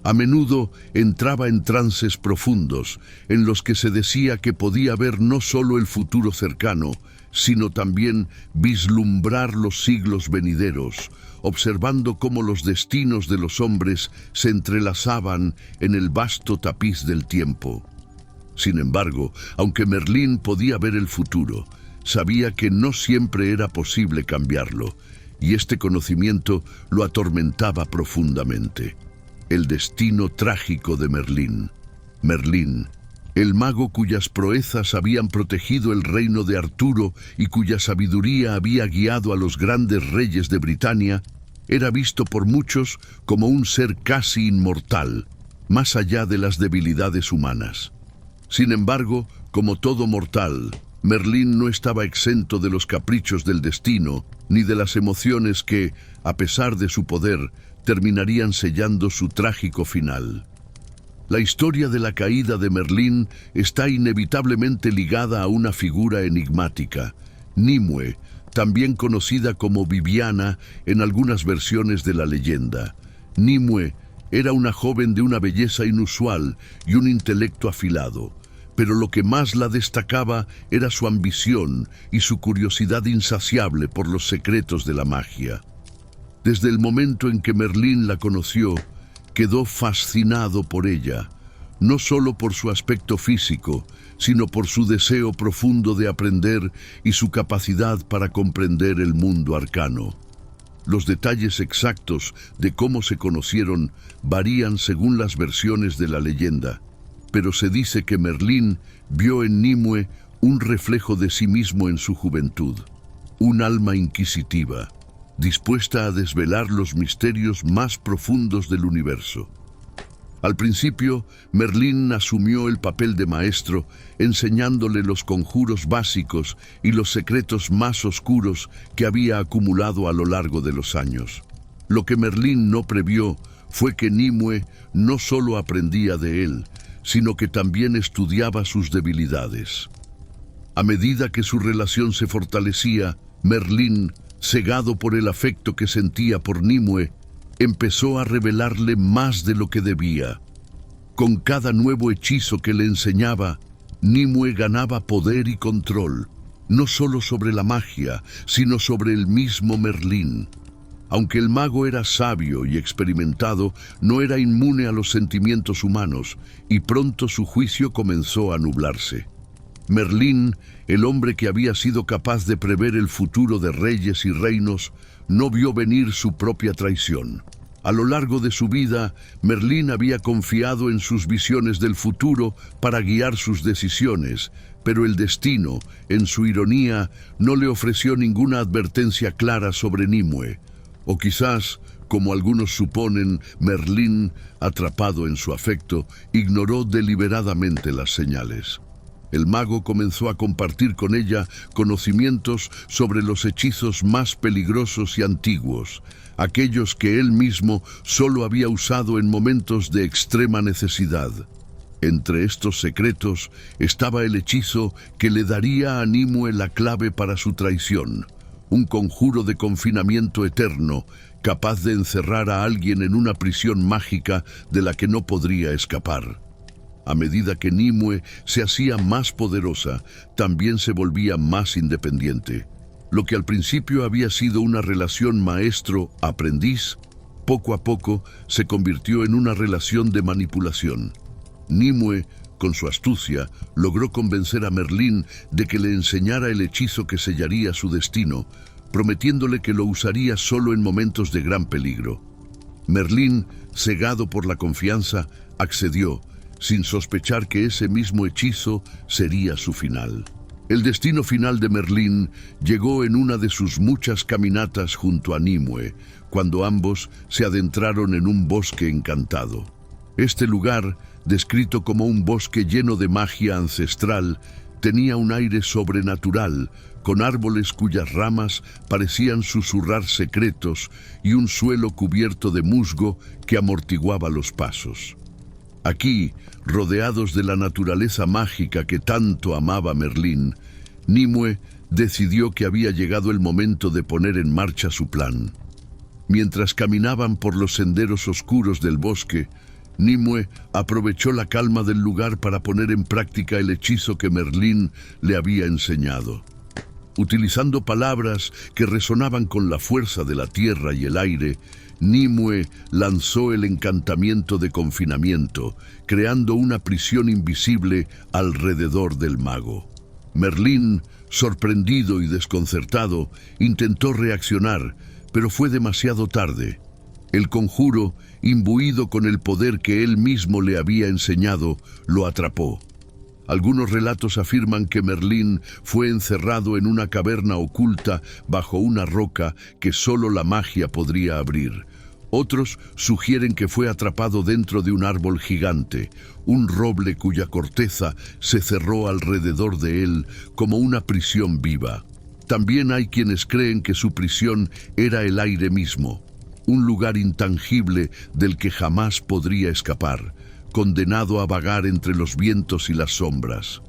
A menudo entraba en trances profundos, en los que se decía que podía ver no solo el futuro cercano, sino también vislumbrar los siglos venideros, observando cómo los destinos de los hombres se entrelazaban en el vasto tapiz del tiempo. Sin embargo, aunque Merlín podía ver el futuro, sabía que no siempre era posible cambiarlo, y este conocimiento lo atormentaba profundamente. El destino trágico de Merlín. Merlín, el mago cuyas proezas habían protegido el reino de Arturo y cuya sabiduría había guiado a los grandes reyes de Britania, era visto por muchos como un ser casi inmortal, más allá de las debilidades humanas. Sin embargo, como todo mortal, Merlín no estaba exento de los caprichos del destino, ni de las emociones que, a pesar de su poder, terminarían sellando su trágico final. La historia de la caída de Merlín está inevitablemente ligada a una figura enigmática, Nimue, también conocida como Viviana en algunas versiones de la leyenda. Nimue era una joven de una belleza inusual y un intelecto afilado, pero lo que más la destacaba era su ambición y su curiosidad insaciable por los secretos de la magia. Desde el momento en que Merlín la conoció, quedó fascinado por ella, no solo por su aspecto físico, sino por su deseo profundo de aprender y su capacidad para comprender el mundo arcano. Los detalles exactos de cómo se conocieron varían según las versiones de la leyenda, pero se dice que Merlín vio en Nimue un reflejo de sí mismo en su juventud, un alma inquisitiva, dispuesta a desvelar los misterios más profundos del universo. Al principio, Merlín asumió el papel de maestro, enseñándole los conjuros básicos y los secretos más oscuros que había acumulado a lo largo de los años. Lo que Merlín no previó fue que Nimue no solo aprendía de él, sino que también estudiaba sus debilidades. A medida que su relación se fortalecía, Merlín, cegado por el afecto que sentía por Nimue, empezó a revelarle más de lo que debía. Con cada nuevo hechizo que le enseñaba, Nimue ganaba poder y control, no solo sobre la magia, sino sobre el mismo Merlín. Aunque el mago era sabio y experimentado, no era inmune a los sentimientos humanos, y pronto su juicio comenzó a nublarse. Merlín, el hombre que había sido capaz de prever el futuro de reyes y reinos, no vio venir su propia traición. A lo largo de su vida, Merlín había confiado en sus visiones del futuro para guiar sus decisiones, pero el destino, en su ironía, no le ofreció ninguna advertencia clara sobre Nimue. O quizás, como algunos suponen, Merlín, atrapado en su afecto, ignoró deliberadamente las señales. El mago comenzó a compartir con ella conocimientos sobre los hechizos más peligrosos y antiguos, aquellos que él mismo solo había usado en momentos de extrema necesidad. Entre estos secretos estaba el hechizo que le daría a Nimue la clave para su traición, un conjuro de confinamiento eterno, capaz de encerrar a alguien en una prisión mágica de la que no podría escapar. A medida que Nimue se hacía más poderosa, también se volvía más independiente. Lo que al principio había sido una relación maestro-aprendiz, poco a poco se convirtió en una relación de manipulación. Nimue, con su astucia, logró convencer a Merlín de que le enseñara el hechizo que sellaría su destino, prometiéndole que lo usaría solo en momentos de gran peligro. Merlín, cegado por la confianza, accedió, sin sospechar que ese mismo hechizo sería su final. El destino final de Merlín llegó en una de sus muchas caminatas junto a Nimue, cuando ambos se adentraron en un bosque encantado. Este lugar, descrito como un bosque lleno de magia ancestral, tenía un aire sobrenatural, con árboles cuyas ramas parecían susurrar secretos y un suelo cubierto de musgo que amortiguaba los pasos. Aquí, rodeados de la naturaleza mágica que tanto amaba Merlín, Nimue decidió que había llegado el momento de poner en marcha su plan. Mientras caminaban por los senderos oscuros del bosque, Nimue aprovechó la calma del lugar para poner en práctica el hechizo que Merlín le había enseñado. Utilizando palabras que resonaban con la fuerza de la tierra y el aire, Nimue lanzó el encantamiento de confinamiento, creando una prisión invisible alrededor del mago. Merlín, sorprendido y desconcertado, intentó reaccionar, pero fue demasiado tarde. El conjuro, imbuido con el poder que él mismo le había enseñado, lo atrapó. Algunos relatos afirman que Merlín fue encerrado en una caverna oculta bajo una roca que solo la magia podría abrir. Otros sugieren que fue atrapado dentro de un árbol gigante, un roble cuya corteza se cerró alrededor de él como una prisión viva. También hay quienes creen que su prisión era el aire mismo, un lugar intangible del que jamás podría escapar, condenado a vagar entre los vientos y las sombras.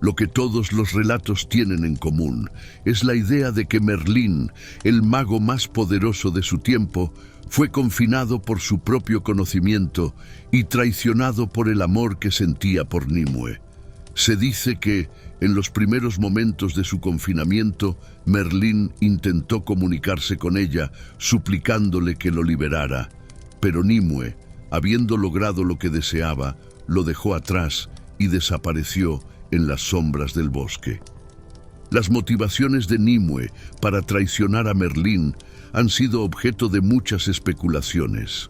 Lo que todos los relatos tienen en común es la idea de que Merlín, el mago más poderoso de su tiempo, fue confinado por su propio conocimiento y traicionado por el amor que sentía por Nimue. Se dice que, en los primeros momentos de su confinamiento, Merlín intentó comunicarse con ella, suplicándole que lo liberara, pero Nimue, habiendo logrado lo que deseaba, lo dejó atrás y desapareció en las sombras del bosque. Las motivaciones de Nimue para traicionar a Merlín han sido objeto de muchas especulaciones.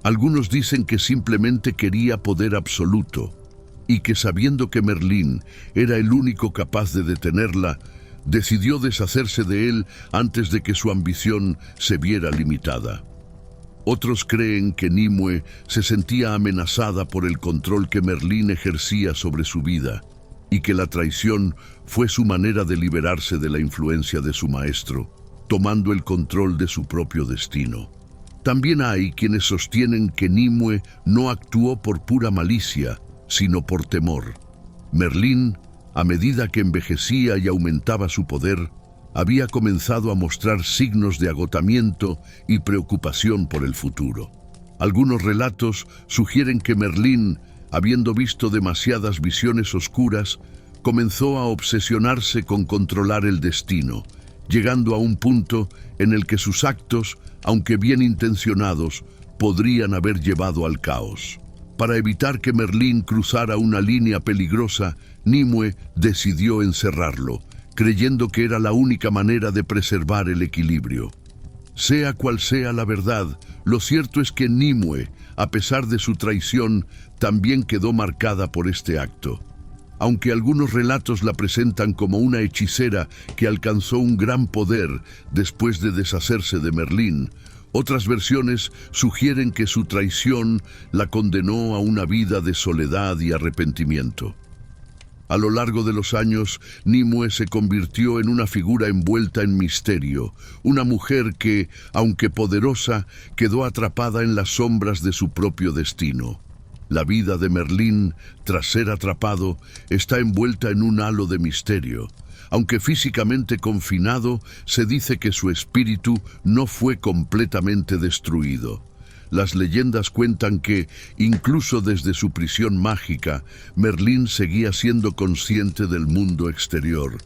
Algunos dicen que simplemente quería poder absoluto y que sabiendo que Merlín era el único capaz de detenerla, decidió deshacerse de él antes de que su ambición se viera limitada. Otros creen que Nimue se sentía amenazada por el control que Merlín ejercía sobre su vida y que la traición fue su manera de liberarse de la influencia de su maestro, tomando el control de su propio destino. También hay quienes sostienen que Nimue no actuó por pura malicia, sino por temor. Merlín, a medida que envejecía y aumentaba su poder, había comenzado a mostrar signos de agotamiento y preocupación por el futuro. Algunos relatos sugieren que Merlín, habiendo visto demasiadas visiones oscuras, comenzó a obsesionarse con controlar el destino, llegando a un punto en el que sus actos, aunque bien intencionados, podrían haber llevado al caos. Para evitar que Merlín cruzara una línea peligrosa, Nimue decidió encerrarlo, creyendo que era la única manera de preservar el equilibrio. Sea cual sea la verdad, lo cierto es que Nimue, a pesar de su traición, también quedó marcada por este acto. Aunque algunos relatos la presentan como una hechicera que alcanzó un gran poder después de deshacerse de Merlín, otras versiones sugieren que su traición la condenó a una vida de soledad y arrepentimiento. A lo largo de los años, Nimue se convirtió en una figura envuelta en misterio, una mujer que, aunque poderosa, quedó atrapada en las sombras de su propio destino. La vida de Merlín, tras ser atrapado, está envuelta en un halo de misterio. Aunque físicamente confinado, se dice que su espíritu no fue completamente destruido. Las leyendas cuentan que, incluso desde su prisión mágica, Merlín seguía siendo consciente del mundo exterior.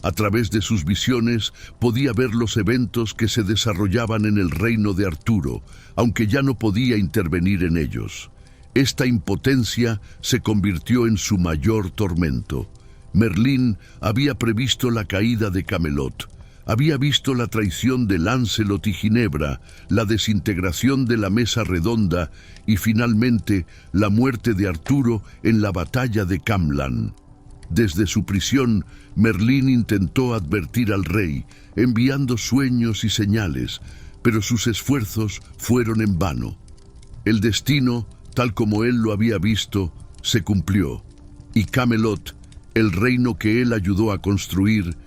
A través de sus visiones podía ver los eventos que se desarrollaban en el reino de Arturo, aunque ya no podía intervenir en ellos. Esta impotencia se convirtió en su mayor tormento. Merlín había previsto la caída de Camelot, había visto la traición de Lancelot y Ginebra, la desintegración de la mesa redonda y finalmente la muerte de Arturo en la batalla de Camlan. Desde su prisión, Merlín intentó advertir al rey, enviando sueños y señales, pero sus esfuerzos fueron en vano. El destino, tal como él lo había visto, se cumplió, y Camelot, el reino que él ayudó a construir,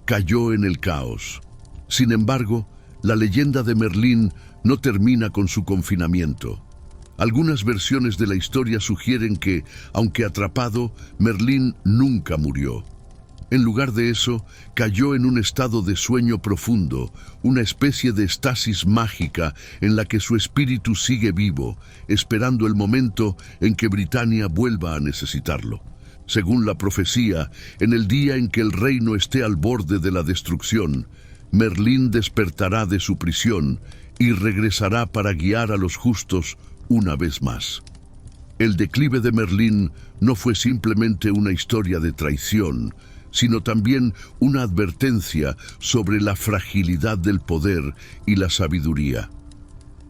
cayó en el caos. Sin embargo, la leyenda de Merlín no termina con su confinamiento. Algunas versiones de la historia sugieren que, aunque atrapado, Merlín nunca murió. En lugar de eso, cayó en un estado de sueño profundo, una especie de estasis mágica en la que su espíritu sigue vivo, esperando el momento en que Britania vuelva a necesitarlo. Según la profecía, en el día en que el reino esté al borde de la destrucción, Merlín despertará de su prisión y regresará para guiar a los justos una vez más. El declive de Merlín no fue simplemente una historia de traición, sino también una advertencia sobre la fragilidad del poder y la sabiduría.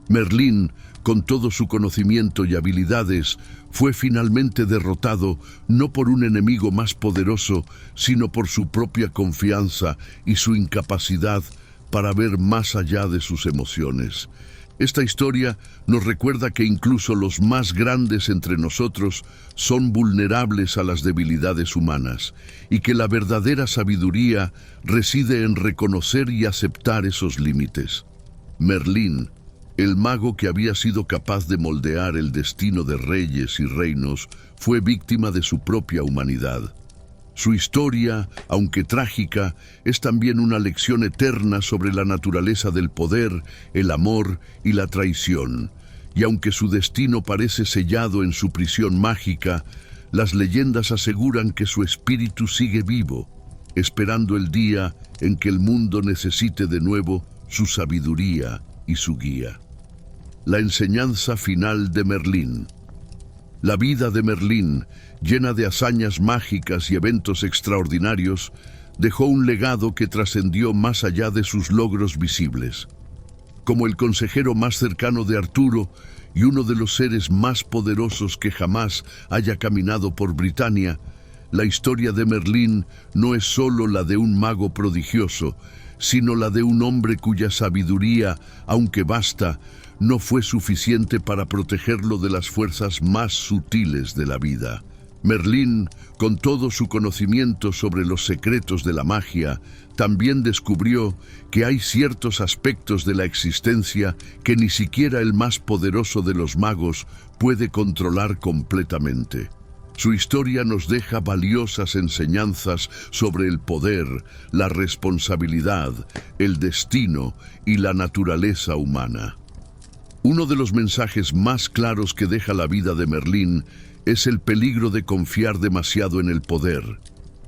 Merlín, con todo su conocimiento y habilidades, fue finalmente derrotado no por un enemigo más poderoso, sino por su propia confianza y su incapacidad para ver más allá de sus emociones. Esta historia nos recuerda que incluso los más grandes entre nosotros son vulnerables a las debilidades humanas y que la verdadera sabiduría reside en reconocer y aceptar esos límites. Merlín, el mago que había sido capaz de moldear el destino de reyes y reinos, fue víctima de su propia humanidad. Su historia, aunque trágica, es también una lección eterna sobre la naturaleza del poder, el amor y la traición. Y aunque su destino parece sellado en su prisión mágica, las leyendas aseguran que su espíritu sigue vivo, esperando el día en que el mundo necesite de nuevo su sabiduría y su guía. La enseñanza final de Merlín. La vida de Merlín, llena de hazañas mágicas y eventos extraordinarios, dejó un legado que trascendió más allá de sus logros visibles. Como el consejero más cercano de Arturo y uno de los seres más poderosos que jamás haya caminado por Britania, la historia de Merlín no es solo la de un mago prodigioso, sino la de un hombre cuya sabiduría, aunque vasta, no fue suficiente para protegerlo de las fuerzas más sutiles de la vida. Merlín, con todo su conocimiento sobre los secretos de la magia, también descubrió que hay ciertos aspectos de la existencia que ni siquiera el más poderoso de los magos puede controlar completamente. Su historia nos deja valiosas enseñanzas sobre el poder, la responsabilidad, el destino y la naturaleza humana. Uno de los mensajes más claros que deja la vida de Merlín es el peligro de confiar demasiado en el poder.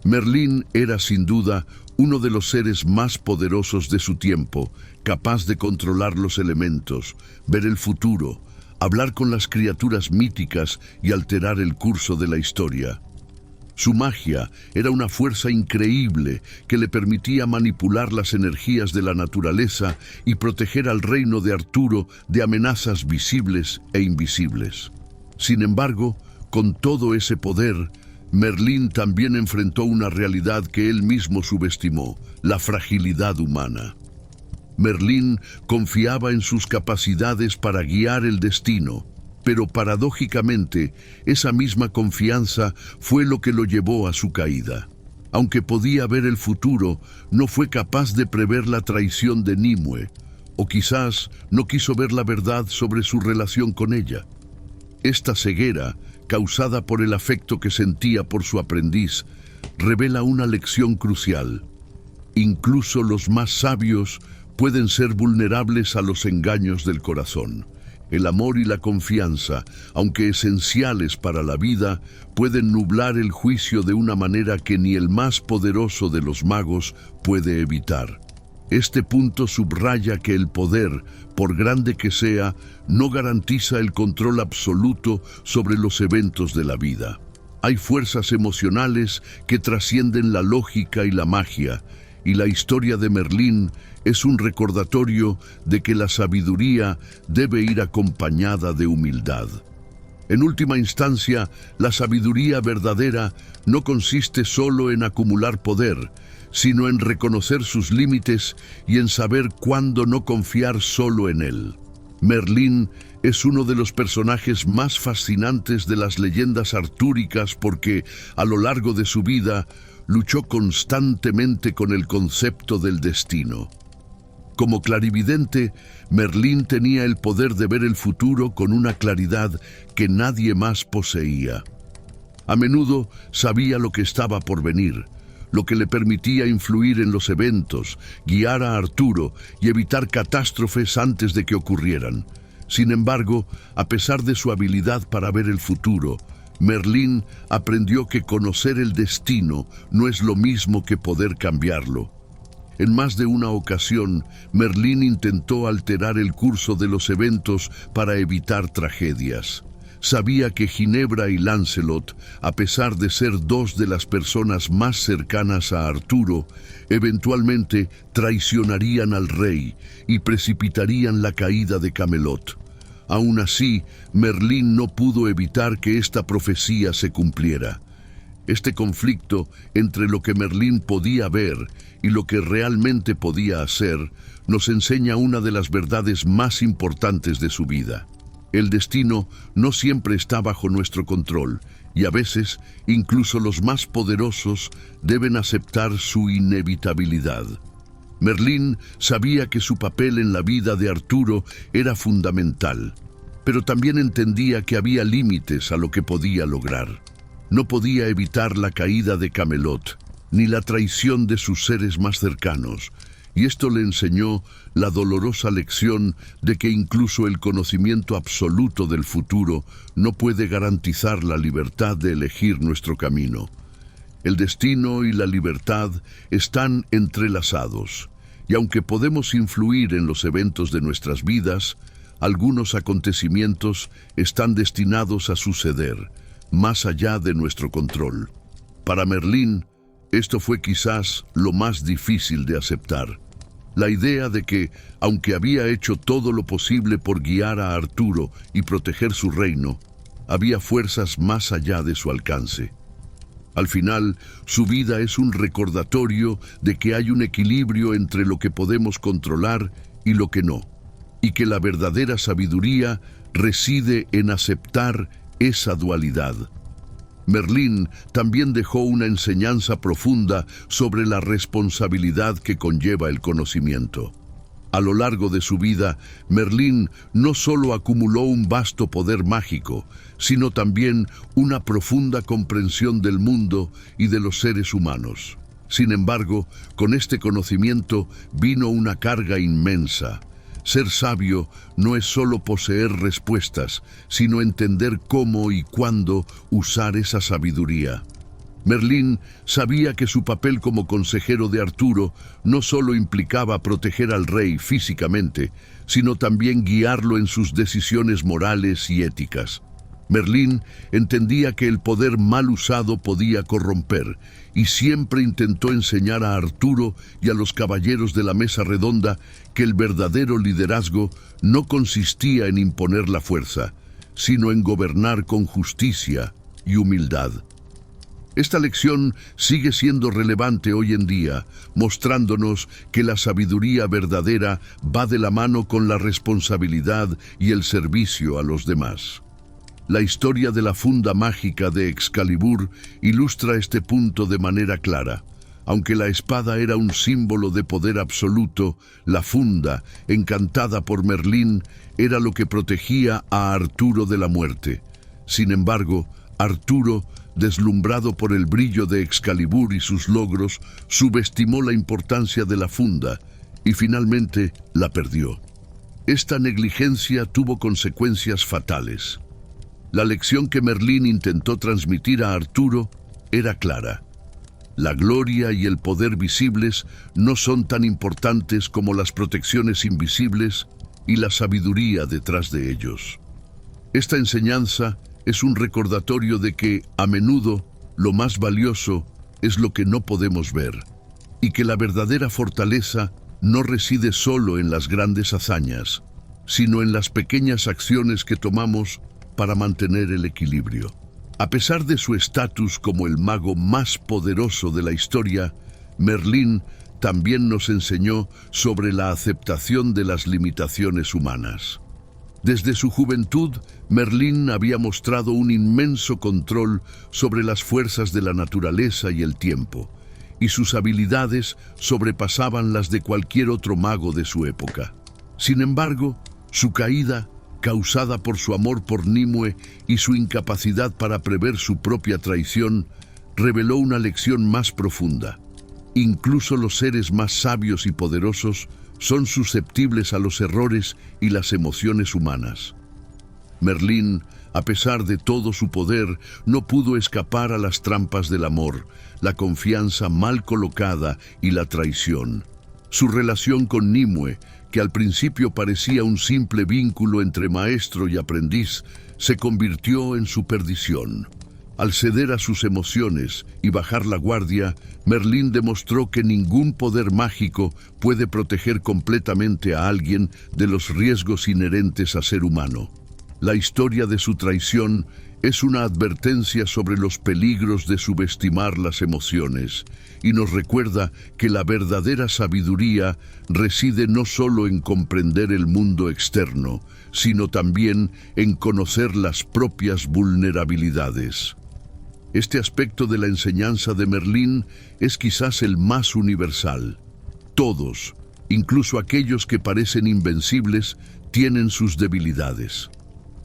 Merlín era sin duda uno de los seres más poderosos de su tiempo, capaz de controlar los elementos, ver el futuro, hablar con las criaturas míticas y alterar el curso de la historia. Su magia era una fuerza increíble que le permitía manipular las energías de la naturaleza y proteger al reino de Arturo de amenazas visibles e invisibles. Sin embargo, con todo ese poder, Merlín también enfrentó una realidad que él mismo subestimó: la fragilidad humana. Merlín confiaba en sus capacidades para guiar el destino, pero paradójicamente, esa misma confianza fue lo que lo llevó a su caída. Aunque podía ver el futuro, no fue capaz de prever la traición de Nimue, o quizás no quiso ver la verdad sobre su relación con ella. Esta ceguera, causada por el afecto que sentía por su aprendiz, revela una lección crucial. Incluso los más sabios pueden ser vulnerables a los engaños del corazón. El amor y la confianza, aunque esenciales para la vida, pueden nublar el juicio de una manera que ni el más poderoso de los magos puede evitar. Este punto subraya que el poder, por grande que sea, no garantiza el control absoluto sobre los eventos de la vida. Hay fuerzas emocionales que trascienden la lógica y la magia, y la historia de Merlín es un recordatorio de que la sabiduría debe ir acompañada de humildad. En última instancia, la sabiduría verdadera no consiste solo en acumular poder, sino en reconocer sus límites y en saber cuándo no confiar solo en él. Merlín es uno de los personajes más fascinantes de las leyendas artúricas porque, a lo largo de su vida, luchó constantemente con el concepto del destino. Como clarividente, Merlín tenía el poder de ver el futuro con una claridad que nadie más poseía. A menudo sabía lo que estaba por venir, lo que le permitía influir en los eventos, guiar a Arturo y evitar catástrofes antes de que ocurrieran. Sin embargo, a pesar de su habilidad para ver el futuro, Merlín aprendió que conocer el destino no es lo mismo que poder cambiarlo. En más de una ocasión, Merlín intentó alterar el curso de los eventos para evitar tragedias. Sabía que Ginebra y Lancelot, a pesar de ser dos de las personas más cercanas a Arturo, eventualmente traicionarían al rey y precipitarían la caída de Camelot. Aún así, Merlín no pudo evitar que esta profecía se cumpliera. Este conflicto entre lo que Merlín podía ver y lo que realmente podía hacer nos enseña una de las verdades más importantes de su vida. El destino no siempre está bajo nuestro control y a veces incluso los más poderosos deben aceptar su inevitabilidad. Merlín sabía que su papel en la vida de Arturo era fundamental, pero también entendía que había límites a lo que podía lograr. No podía evitar la caída de Camelot, ni la traición de sus seres más cercanos, y esto le enseñó la dolorosa lección de que incluso el conocimiento absoluto del futuro no puede garantizar la libertad de elegir nuestro camino. El destino y la libertad están entrelazados, y aunque podemos influir en los eventos de nuestras vidas, algunos acontecimientos están destinados a suceder, más allá de nuestro control. Para Merlín, esto fue quizás lo más difícil de aceptar. La idea de que, aunque había hecho todo lo posible por guiar a Arturo y proteger su reino, había fuerzas más allá de su alcance. Al final, su vida es un recordatorio de que hay un equilibrio entre lo que podemos controlar y lo que no, y que la verdadera sabiduría reside en aceptar esa dualidad. Merlín también dejó una enseñanza profunda sobre la responsabilidad que conlleva el conocimiento. A lo largo de su vida, Merlín no solo acumuló un vasto poder mágico, sino también una profunda comprensión del mundo y de los seres humanos. Sin embargo, con este conocimiento vino una carga inmensa. Ser sabio no es solo poseer respuestas, sino entender cómo y cuándo usar esa sabiduría. Merlín sabía que su papel como consejero de Arturo no solo implicaba proteger al rey físicamente, sino también guiarlo en sus decisiones morales y éticas. Merlín entendía que el poder mal usado podía corromper, y siempre intentó enseñar a Arturo y a los caballeros de la mesa redonda que el verdadero liderazgo no consistía en imponer la fuerza, sino en gobernar con justicia y humildad. Esta lección sigue siendo relevante hoy en día, mostrándonos que la sabiduría verdadera va de la mano con la responsabilidad y el servicio a los demás. La historia de la funda mágica de Excalibur ilustra este punto de manera clara. Aunque la espada era un símbolo de poder absoluto, la funda, encantada por Merlín, era lo que protegía a Arturo de la muerte. Sin embargo, Arturo, deslumbrado por el brillo de Excalibur y sus logros, subestimó la importancia de la funda y finalmente la perdió. Esta negligencia tuvo consecuencias fatales. La lección que Merlín intentó transmitir a Arturo era clara. La gloria y el poder visibles no son tan importantes como las protecciones invisibles y la sabiduría detrás de ellos. Esta enseñanza es un recordatorio de que, a menudo, lo más valioso es lo que no podemos ver, y que la verdadera fortaleza no reside solo en las grandes hazañas, sino en las pequeñas acciones que tomamos para mantener el equilibrio. A pesar de su estatus como el mago más poderoso de la historia, Merlín también nos enseñó sobre la aceptación de las limitaciones humanas. Desde su juventud, Merlín había mostrado un inmenso control sobre las fuerzas de la naturaleza y el tiempo, y sus habilidades sobrepasaban las de cualquier otro mago de su época. Sin embargo, su caída, causada por su amor por Nimue y su incapacidad para prever su propia traición, reveló una lección más profunda. Incluso los seres más sabios y poderosos son susceptibles a los errores y las emociones humanas. Merlín, a pesar de todo su poder, no pudo escapar a las trampas del amor, la confianza mal colocada y la traición. Su relación con Nimue, que al principio parecía un simple vínculo entre maestro y aprendiz, se convirtió en su perdición. Al ceder a sus emociones y bajar la guardia, Merlín demostró que ningún poder mágico puede proteger completamente a alguien de los riesgos inherentes a ser humano. La historia de su traición es una advertencia sobre los peligros de subestimar las emociones y nos recuerda que la verdadera sabiduría reside no solo en comprender el mundo externo, sino también en conocer las propias vulnerabilidades. Este aspecto de la enseñanza de Merlín es quizás el más universal. Todos, incluso aquellos que parecen invencibles, tienen sus debilidades.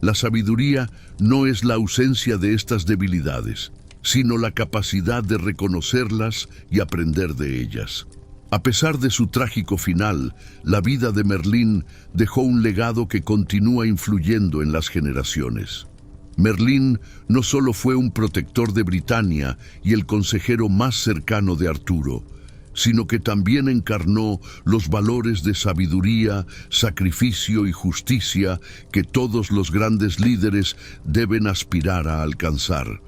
La sabiduría no es la ausencia de estas debilidades, sino la capacidad de reconocerlas y aprender de ellas. A pesar de su trágico final, la vida de Merlín dejó un legado que continúa influyendo en las generaciones. Merlín no solo fue un protector de Britania y el consejero más cercano de Arturo, sino que también encarnó los valores de sabiduría, sacrificio y justicia que todos los grandes líderes deben aspirar a alcanzar.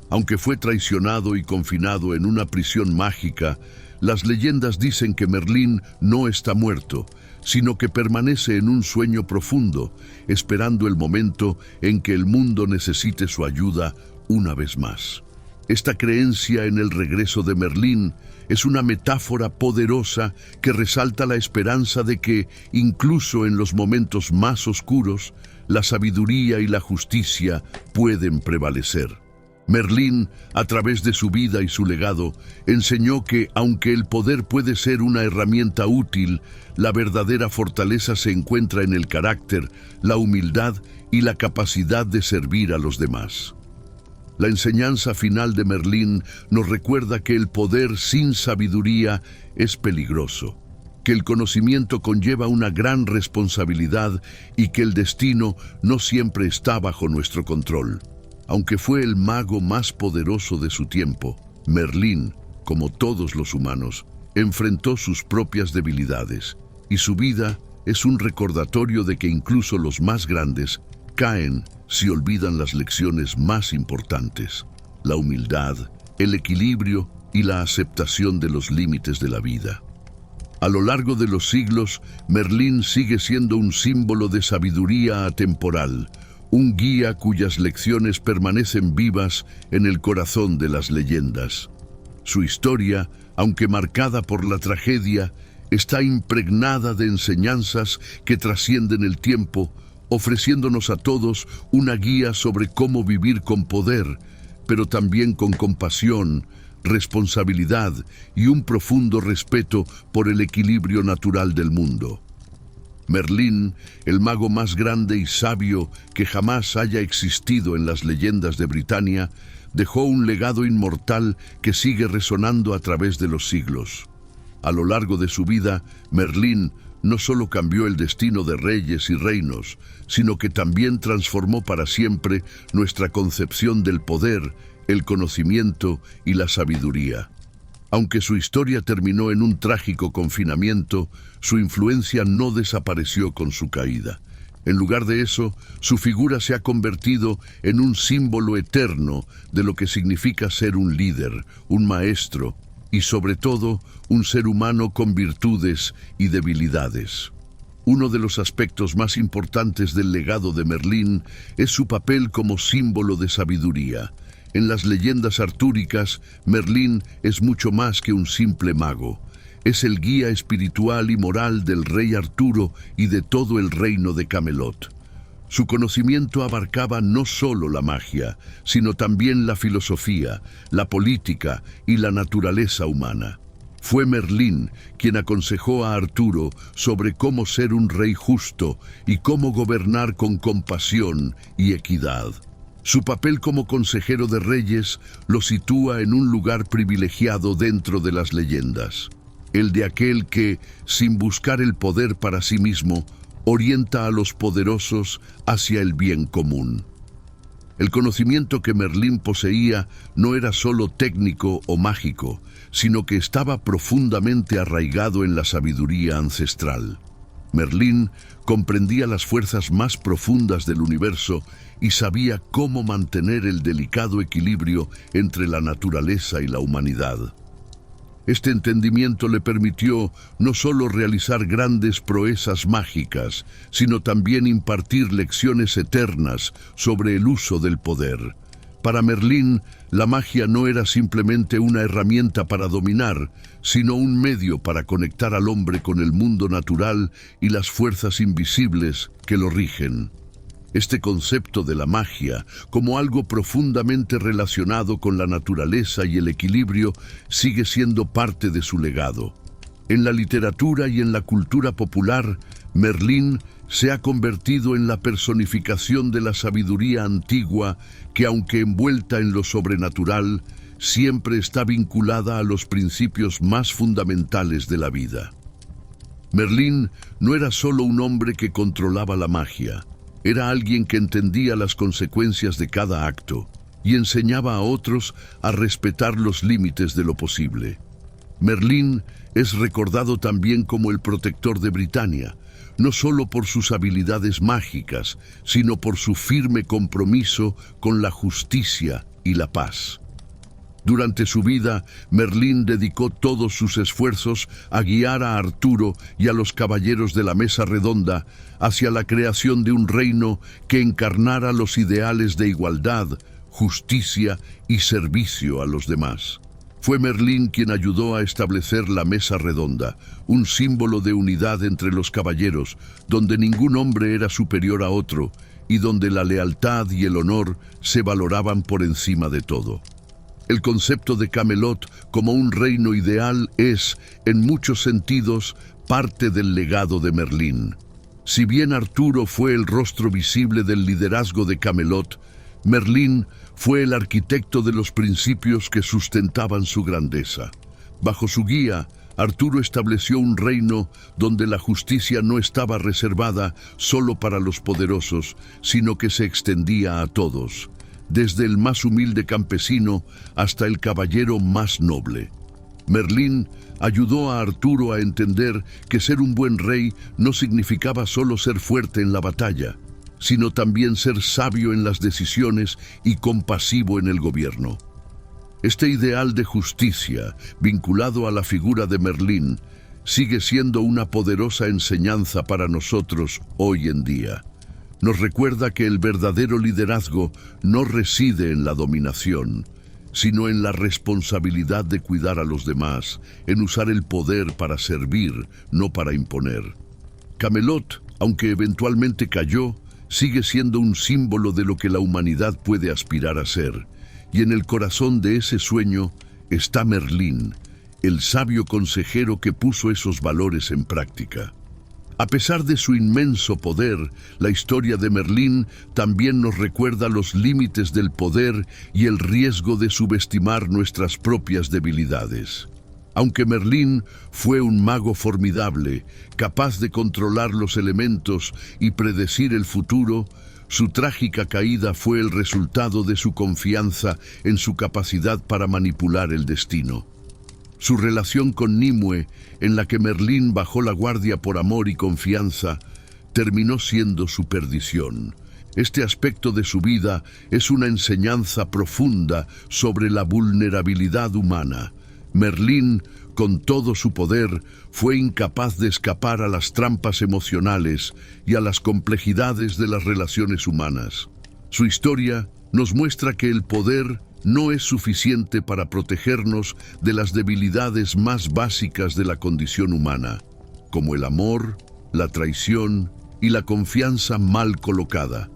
Aunque fue traicionado y confinado en una prisión mágica, las leyendas dicen que Merlín no está muerto, sino que permanece en un sueño profundo, esperando el momento en que el mundo necesite su ayuda una vez más. Esta creencia en el regreso de Merlín es una metáfora poderosa que resalta la esperanza de que, incluso en los momentos más oscuros, la sabiduría y la justicia pueden prevalecer. Merlín, a través de su vida y su legado, enseñó que, aunque el poder puede ser una herramienta útil, la verdadera fortaleza se encuentra en el carácter, la humildad y la capacidad de servir a los demás. La enseñanza final de Merlín nos recuerda que el poder sin sabiduría es peligroso, que el conocimiento conlleva una gran responsabilidad y que el destino no siempre está bajo nuestro control. Aunque fue el mago más poderoso de su tiempo, Merlín, como todos los humanos, enfrentó sus propias debilidades, y su vida es un recordatorio de que incluso los más grandes caen si olvidan las lecciones más importantes: la humildad, el equilibrio y la aceptación de los límites de la vida. A lo largo de los siglos, Merlín sigue siendo un símbolo de sabiduría atemporal, un guía cuyas lecciones permanecen vivas en el corazón de las leyendas. Su historia, aunque marcada por la tragedia, está impregnada de enseñanzas que trascienden el tiempo, ofreciéndonos a todos una guía sobre cómo vivir con poder, pero también con compasión, responsabilidad y un profundo respeto por el equilibrio natural del mundo. Merlín, el mago más grande y sabio que jamás haya existido en las leyendas de Britania, dejó un legado inmortal que sigue resonando a través de los siglos. A lo largo de su vida, Merlín no solo cambió el destino de reyes y reinos, sino que también transformó para siempre nuestra concepción del poder, el conocimiento y la sabiduría. Aunque su historia terminó en un trágico confinamiento, su influencia no desapareció con su caída. En lugar de eso, su figura se ha convertido en un símbolo eterno de lo que significa ser un líder, un maestro y, sobre todo, un ser humano con virtudes y debilidades. Uno de los aspectos más importantes del legado de Merlín es su papel como símbolo de sabiduría. En las leyendas artúricas, Merlín es mucho más que un simple mago. Es el guía espiritual y moral del rey Arturo y de todo el reino de Camelot. Su conocimiento abarcaba no solo la magia, sino también la filosofía, la política y la naturaleza humana. Fue Merlín quien aconsejó a Arturo sobre cómo ser un rey justo y cómo gobernar con compasión y equidad. Su papel como consejero de reyes lo sitúa en un lugar privilegiado dentro de las leyendas, el de aquel que, sin buscar el poder para sí mismo, orienta a los poderosos hacia el bien común. El conocimiento que Merlín poseía no era solo técnico o mágico, sino que estaba profundamente arraigado en la sabiduría ancestral. Merlín comprendía las fuerzas más profundas del universo y sabía cómo mantener el delicado equilibrio entre la naturaleza y la humanidad. Este entendimiento le permitió no solo realizar grandes proezas mágicas, sino también impartir lecciones eternas sobre el uso del poder. Para Merlín, la magia no era simplemente una herramienta para dominar, sino un medio para conectar al hombre con el mundo natural y las fuerzas invisibles que lo rigen. Este concepto de la magia, como algo profundamente relacionado con la naturaleza y el equilibrio, sigue siendo parte de su legado. En la literatura y en la cultura popular, Merlín se ha convertido en la personificación de la sabiduría antigua que, aunque envuelta en lo sobrenatural, siempre está vinculada a los principios más fundamentales de la vida. Merlín no era solo un hombre que controlaba la magia, era alguien que entendía las consecuencias de cada acto y enseñaba a otros a respetar los límites de lo posible. Merlín es recordado también como el protector de Britania, no solo por sus habilidades mágicas, sino por su firme compromiso con la justicia y la paz. Durante su vida, Merlín dedicó todos sus esfuerzos a guiar a Arturo y a los caballeros de la Mesa Redonda hacia la creación de un reino que encarnara los ideales de igualdad, justicia y servicio a los demás. Fue Merlín quien ayudó a establecer la Mesa Redonda, un símbolo de unidad entre los caballeros, donde ningún hombre era superior a otro y donde la lealtad y el honor se valoraban por encima de todo. El concepto de Camelot como un reino ideal es, en muchos sentidos, parte del legado de Merlín. Si bien Arturo fue el rostro visible del liderazgo de Camelot, Merlín fue el arquitecto de los principios que sustentaban su grandeza. Bajo su guía, Arturo estableció un reino donde la justicia no estaba reservada solo para los poderosos, sino que se extendía a todos, desde el más humilde campesino hasta el caballero más noble. Merlín ayudó a Arturo a entender que ser un buen rey no significaba solo ser fuerte en la batalla, sino también ser sabio en las decisiones y compasivo en el gobierno. Este ideal de justicia, vinculado a la figura de Merlín, sigue siendo una poderosa enseñanza para nosotros hoy en día. Nos recuerda que el verdadero liderazgo no reside en la dominación, sino en la responsabilidad de cuidar a los demás, en usar el poder para servir, no para imponer. Camelot, aunque eventualmente cayó, sigue siendo un símbolo de lo que la humanidad puede aspirar a ser, y en el corazón de ese sueño está Merlín, el sabio consejero que puso esos valores en práctica. A pesar de su inmenso poder, la historia de Merlín también nos recuerda los límites del poder y el riesgo de subestimar nuestras propias debilidades. Aunque Merlín fue un mago formidable, capaz de controlar los elementos y predecir el futuro, su trágica caída fue el resultado de su confianza en su capacidad para manipular el destino. Su relación con Nimue, en la que Merlín bajó la guardia por amor y confianza, terminó siendo su perdición. Este aspecto de su vida es una enseñanza profunda sobre la vulnerabilidad humana. Merlín, con todo su poder, fue incapaz de escapar a las trampas emocionales y a las complejidades de las relaciones humanas. Su historia nos muestra que el poder no es suficiente para protegernos de las debilidades más básicas de la condición humana, como el amor, la traición y la confianza mal colocada.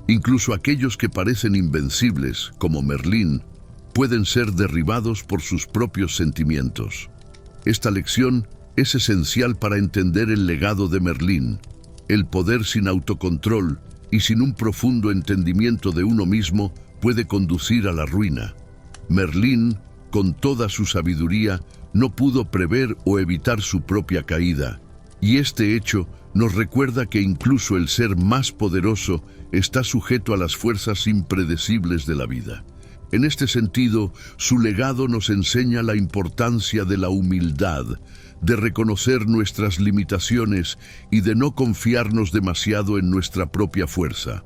Incluso aquellos que parecen invencibles, como Merlín, pueden ser derribados por sus propios sentimientos. Esta lección es esencial para entender el legado de Merlín. El poder sin autocontrol y sin un profundo entendimiento de uno mismo puede conducir a la ruina. Merlín, con toda su sabiduría, no pudo prever o evitar su propia caída, y este hecho nos recuerda que incluso el ser más poderoso está sujeto a las fuerzas impredecibles de la vida. En este sentido, su legado nos enseña la importancia de la humildad, de reconocer nuestras limitaciones y de no confiarnos demasiado en nuestra propia fuerza.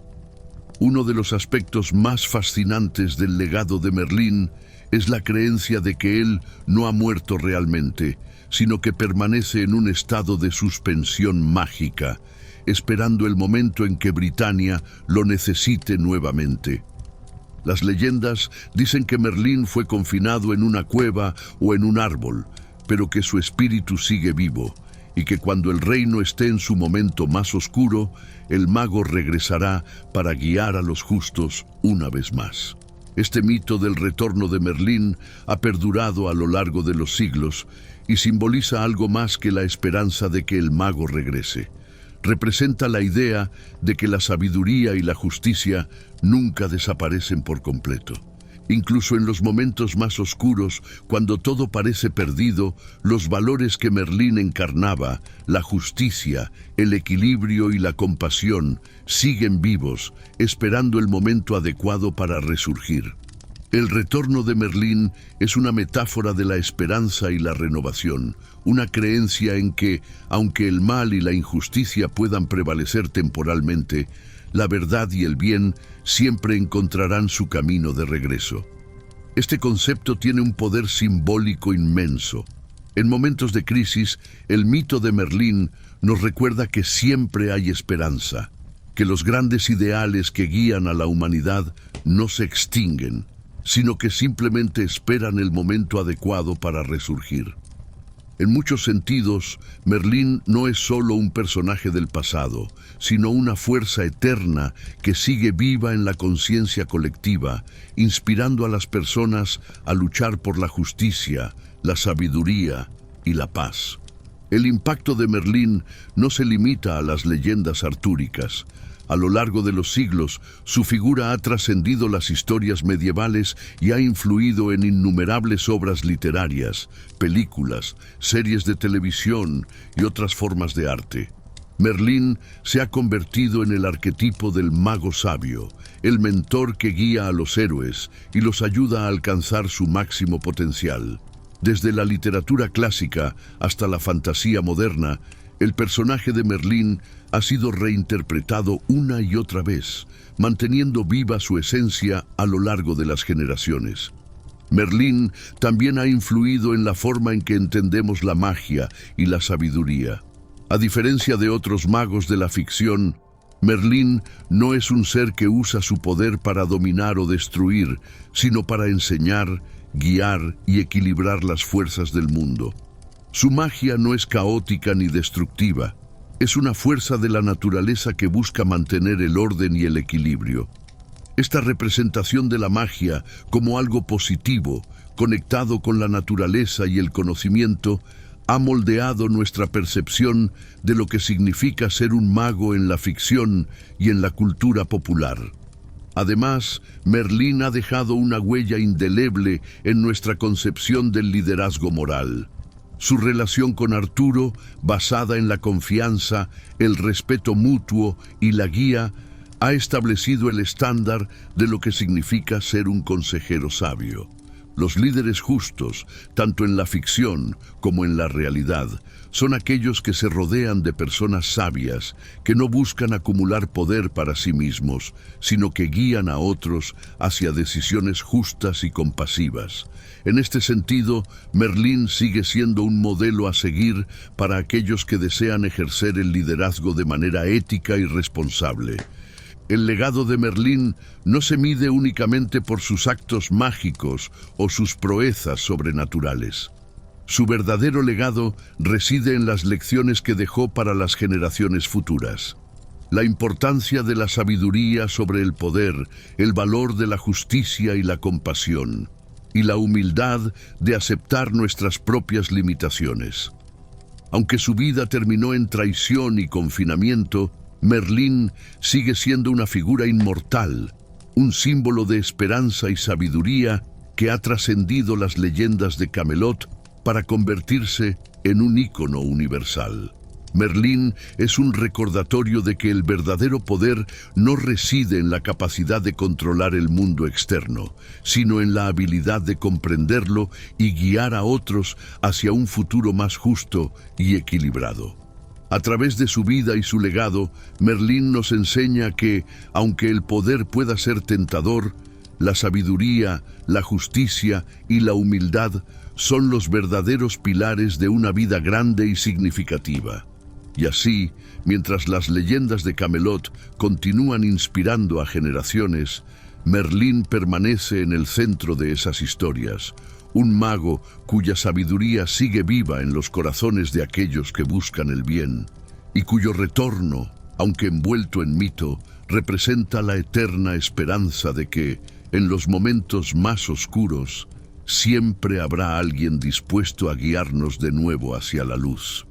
Uno de los aspectos más fascinantes del legado de Merlín es la creencia de que él no ha muerto realmente, sino que permanece en un estado de suspensión mágica, esperando el momento en que Britania lo necesite nuevamente. Las leyendas dicen que Merlín fue confinado en una cueva o en un árbol, pero que su espíritu sigue vivo, y que cuando el reino esté en su momento más oscuro, el mago regresará para guiar a los justos una vez más. Este mito del retorno de Merlín ha perdurado a lo largo de los siglos y simboliza algo más que la esperanza de que el mago regrese. Representa la idea de que la sabiduría y la justicia nunca desaparecen por completo. Incluso en los momentos más oscuros, cuando todo parece perdido, los valores que Merlín encarnaba, la justicia, el equilibrio y la compasión, siguen vivos, esperando el momento adecuado para resurgir. El retorno de Merlín es una metáfora de la esperanza y la renovación, una creencia en que, aunque el mal y la injusticia puedan prevalecer temporalmente, la verdad y el bien siempre encontrarán su camino de regreso. Este concepto tiene un poder simbólico inmenso. En momentos de crisis, el mito de Merlín nos recuerda que siempre hay esperanza, que los grandes ideales que guían a la humanidad no se extinguen, sino que simplemente esperan el momento adecuado para resurgir. En muchos sentidos, Merlín no es solo un personaje del pasado, sino una fuerza eterna que sigue viva en la conciencia colectiva, inspirando a las personas a luchar por la justicia, la sabiduría y la paz. El impacto de Merlín no se limita a las leyendas artúricas. A lo largo de los siglos, su figura ha trascendido las historias medievales y ha influido en innumerables obras literarias, películas, series de televisión y otras formas de arte. Merlín se ha convertido en el arquetipo del mago sabio, el mentor que guía a los héroes y los ayuda a alcanzar su máximo potencial. Desde la literatura clásica hasta la fantasía moderna, el personaje de Merlín ha sido reinterpretado una y otra vez, manteniendo viva su esencia a lo largo de las generaciones. Merlín también ha influido en la forma en que entendemos la magia y la sabiduría. A diferencia de otros magos de la ficción, Merlín no es un ser que usa su poder para dominar o destruir, sino para enseñar, guiar y equilibrar las fuerzas del mundo. Su magia no es caótica ni destructiva, es una fuerza de la naturaleza que busca mantener el orden y el equilibrio. Esta representación de la magia como algo positivo, conectado con la naturaleza y el conocimiento, ha moldeado nuestra percepción de lo que significa ser un mago en la ficción y en la cultura popular. Además, Merlín ha dejado una huella indeleble en nuestra concepción del liderazgo moral. Su relación con Arturo, basada en la confianza, el respeto mutuo y la guía, ha establecido el estándar de lo que significa ser un consejero sabio. Los líderes justos, tanto en la ficción como en la realidad, son aquellos que se rodean de personas sabias, que no buscan acumular poder para sí mismos, sino que guían a otros hacia decisiones justas y compasivas. En este sentido, Merlín sigue siendo un modelo a seguir para aquellos que desean ejercer el liderazgo de manera ética y responsable. El legado de Merlín no se mide únicamente por sus actos mágicos o sus proezas sobrenaturales. Su verdadero legado reside en las lecciones que dejó para las generaciones futuras. La importancia de la sabiduría sobre el poder, el valor de la justicia y la compasión, y la humildad de aceptar nuestras propias limitaciones. Aunque su vida terminó en traición y confinamiento, Merlín sigue siendo una figura inmortal, un símbolo de esperanza y sabiduría que ha trascendido las leyendas de Camelot para convertirse en un ícono universal. Merlín es un recordatorio de que el verdadero poder no reside en la capacidad de controlar el mundo externo, sino en la habilidad de comprenderlo y guiar a otros hacia un futuro más justo y equilibrado. A través de su vida y su legado, Merlín nos enseña que, aunque el poder pueda ser tentador, la sabiduría, la justicia y la humildad son los verdaderos pilares de una vida grande y significativa. Y así, mientras las leyendas de Camelot continúan inspirando a generaciones, Merlín permanece en el centro de esas historias, un mago cuya sabiduría sigue viva en los corazones de aquellos que buscan el bien, y cuyo retorno, aunque envuelto en mito, representa la eterna esperanza de que, en los momentos más oscuros, siempre habrá alguien dispuesto a guiarnos de nuevo hacia la luz.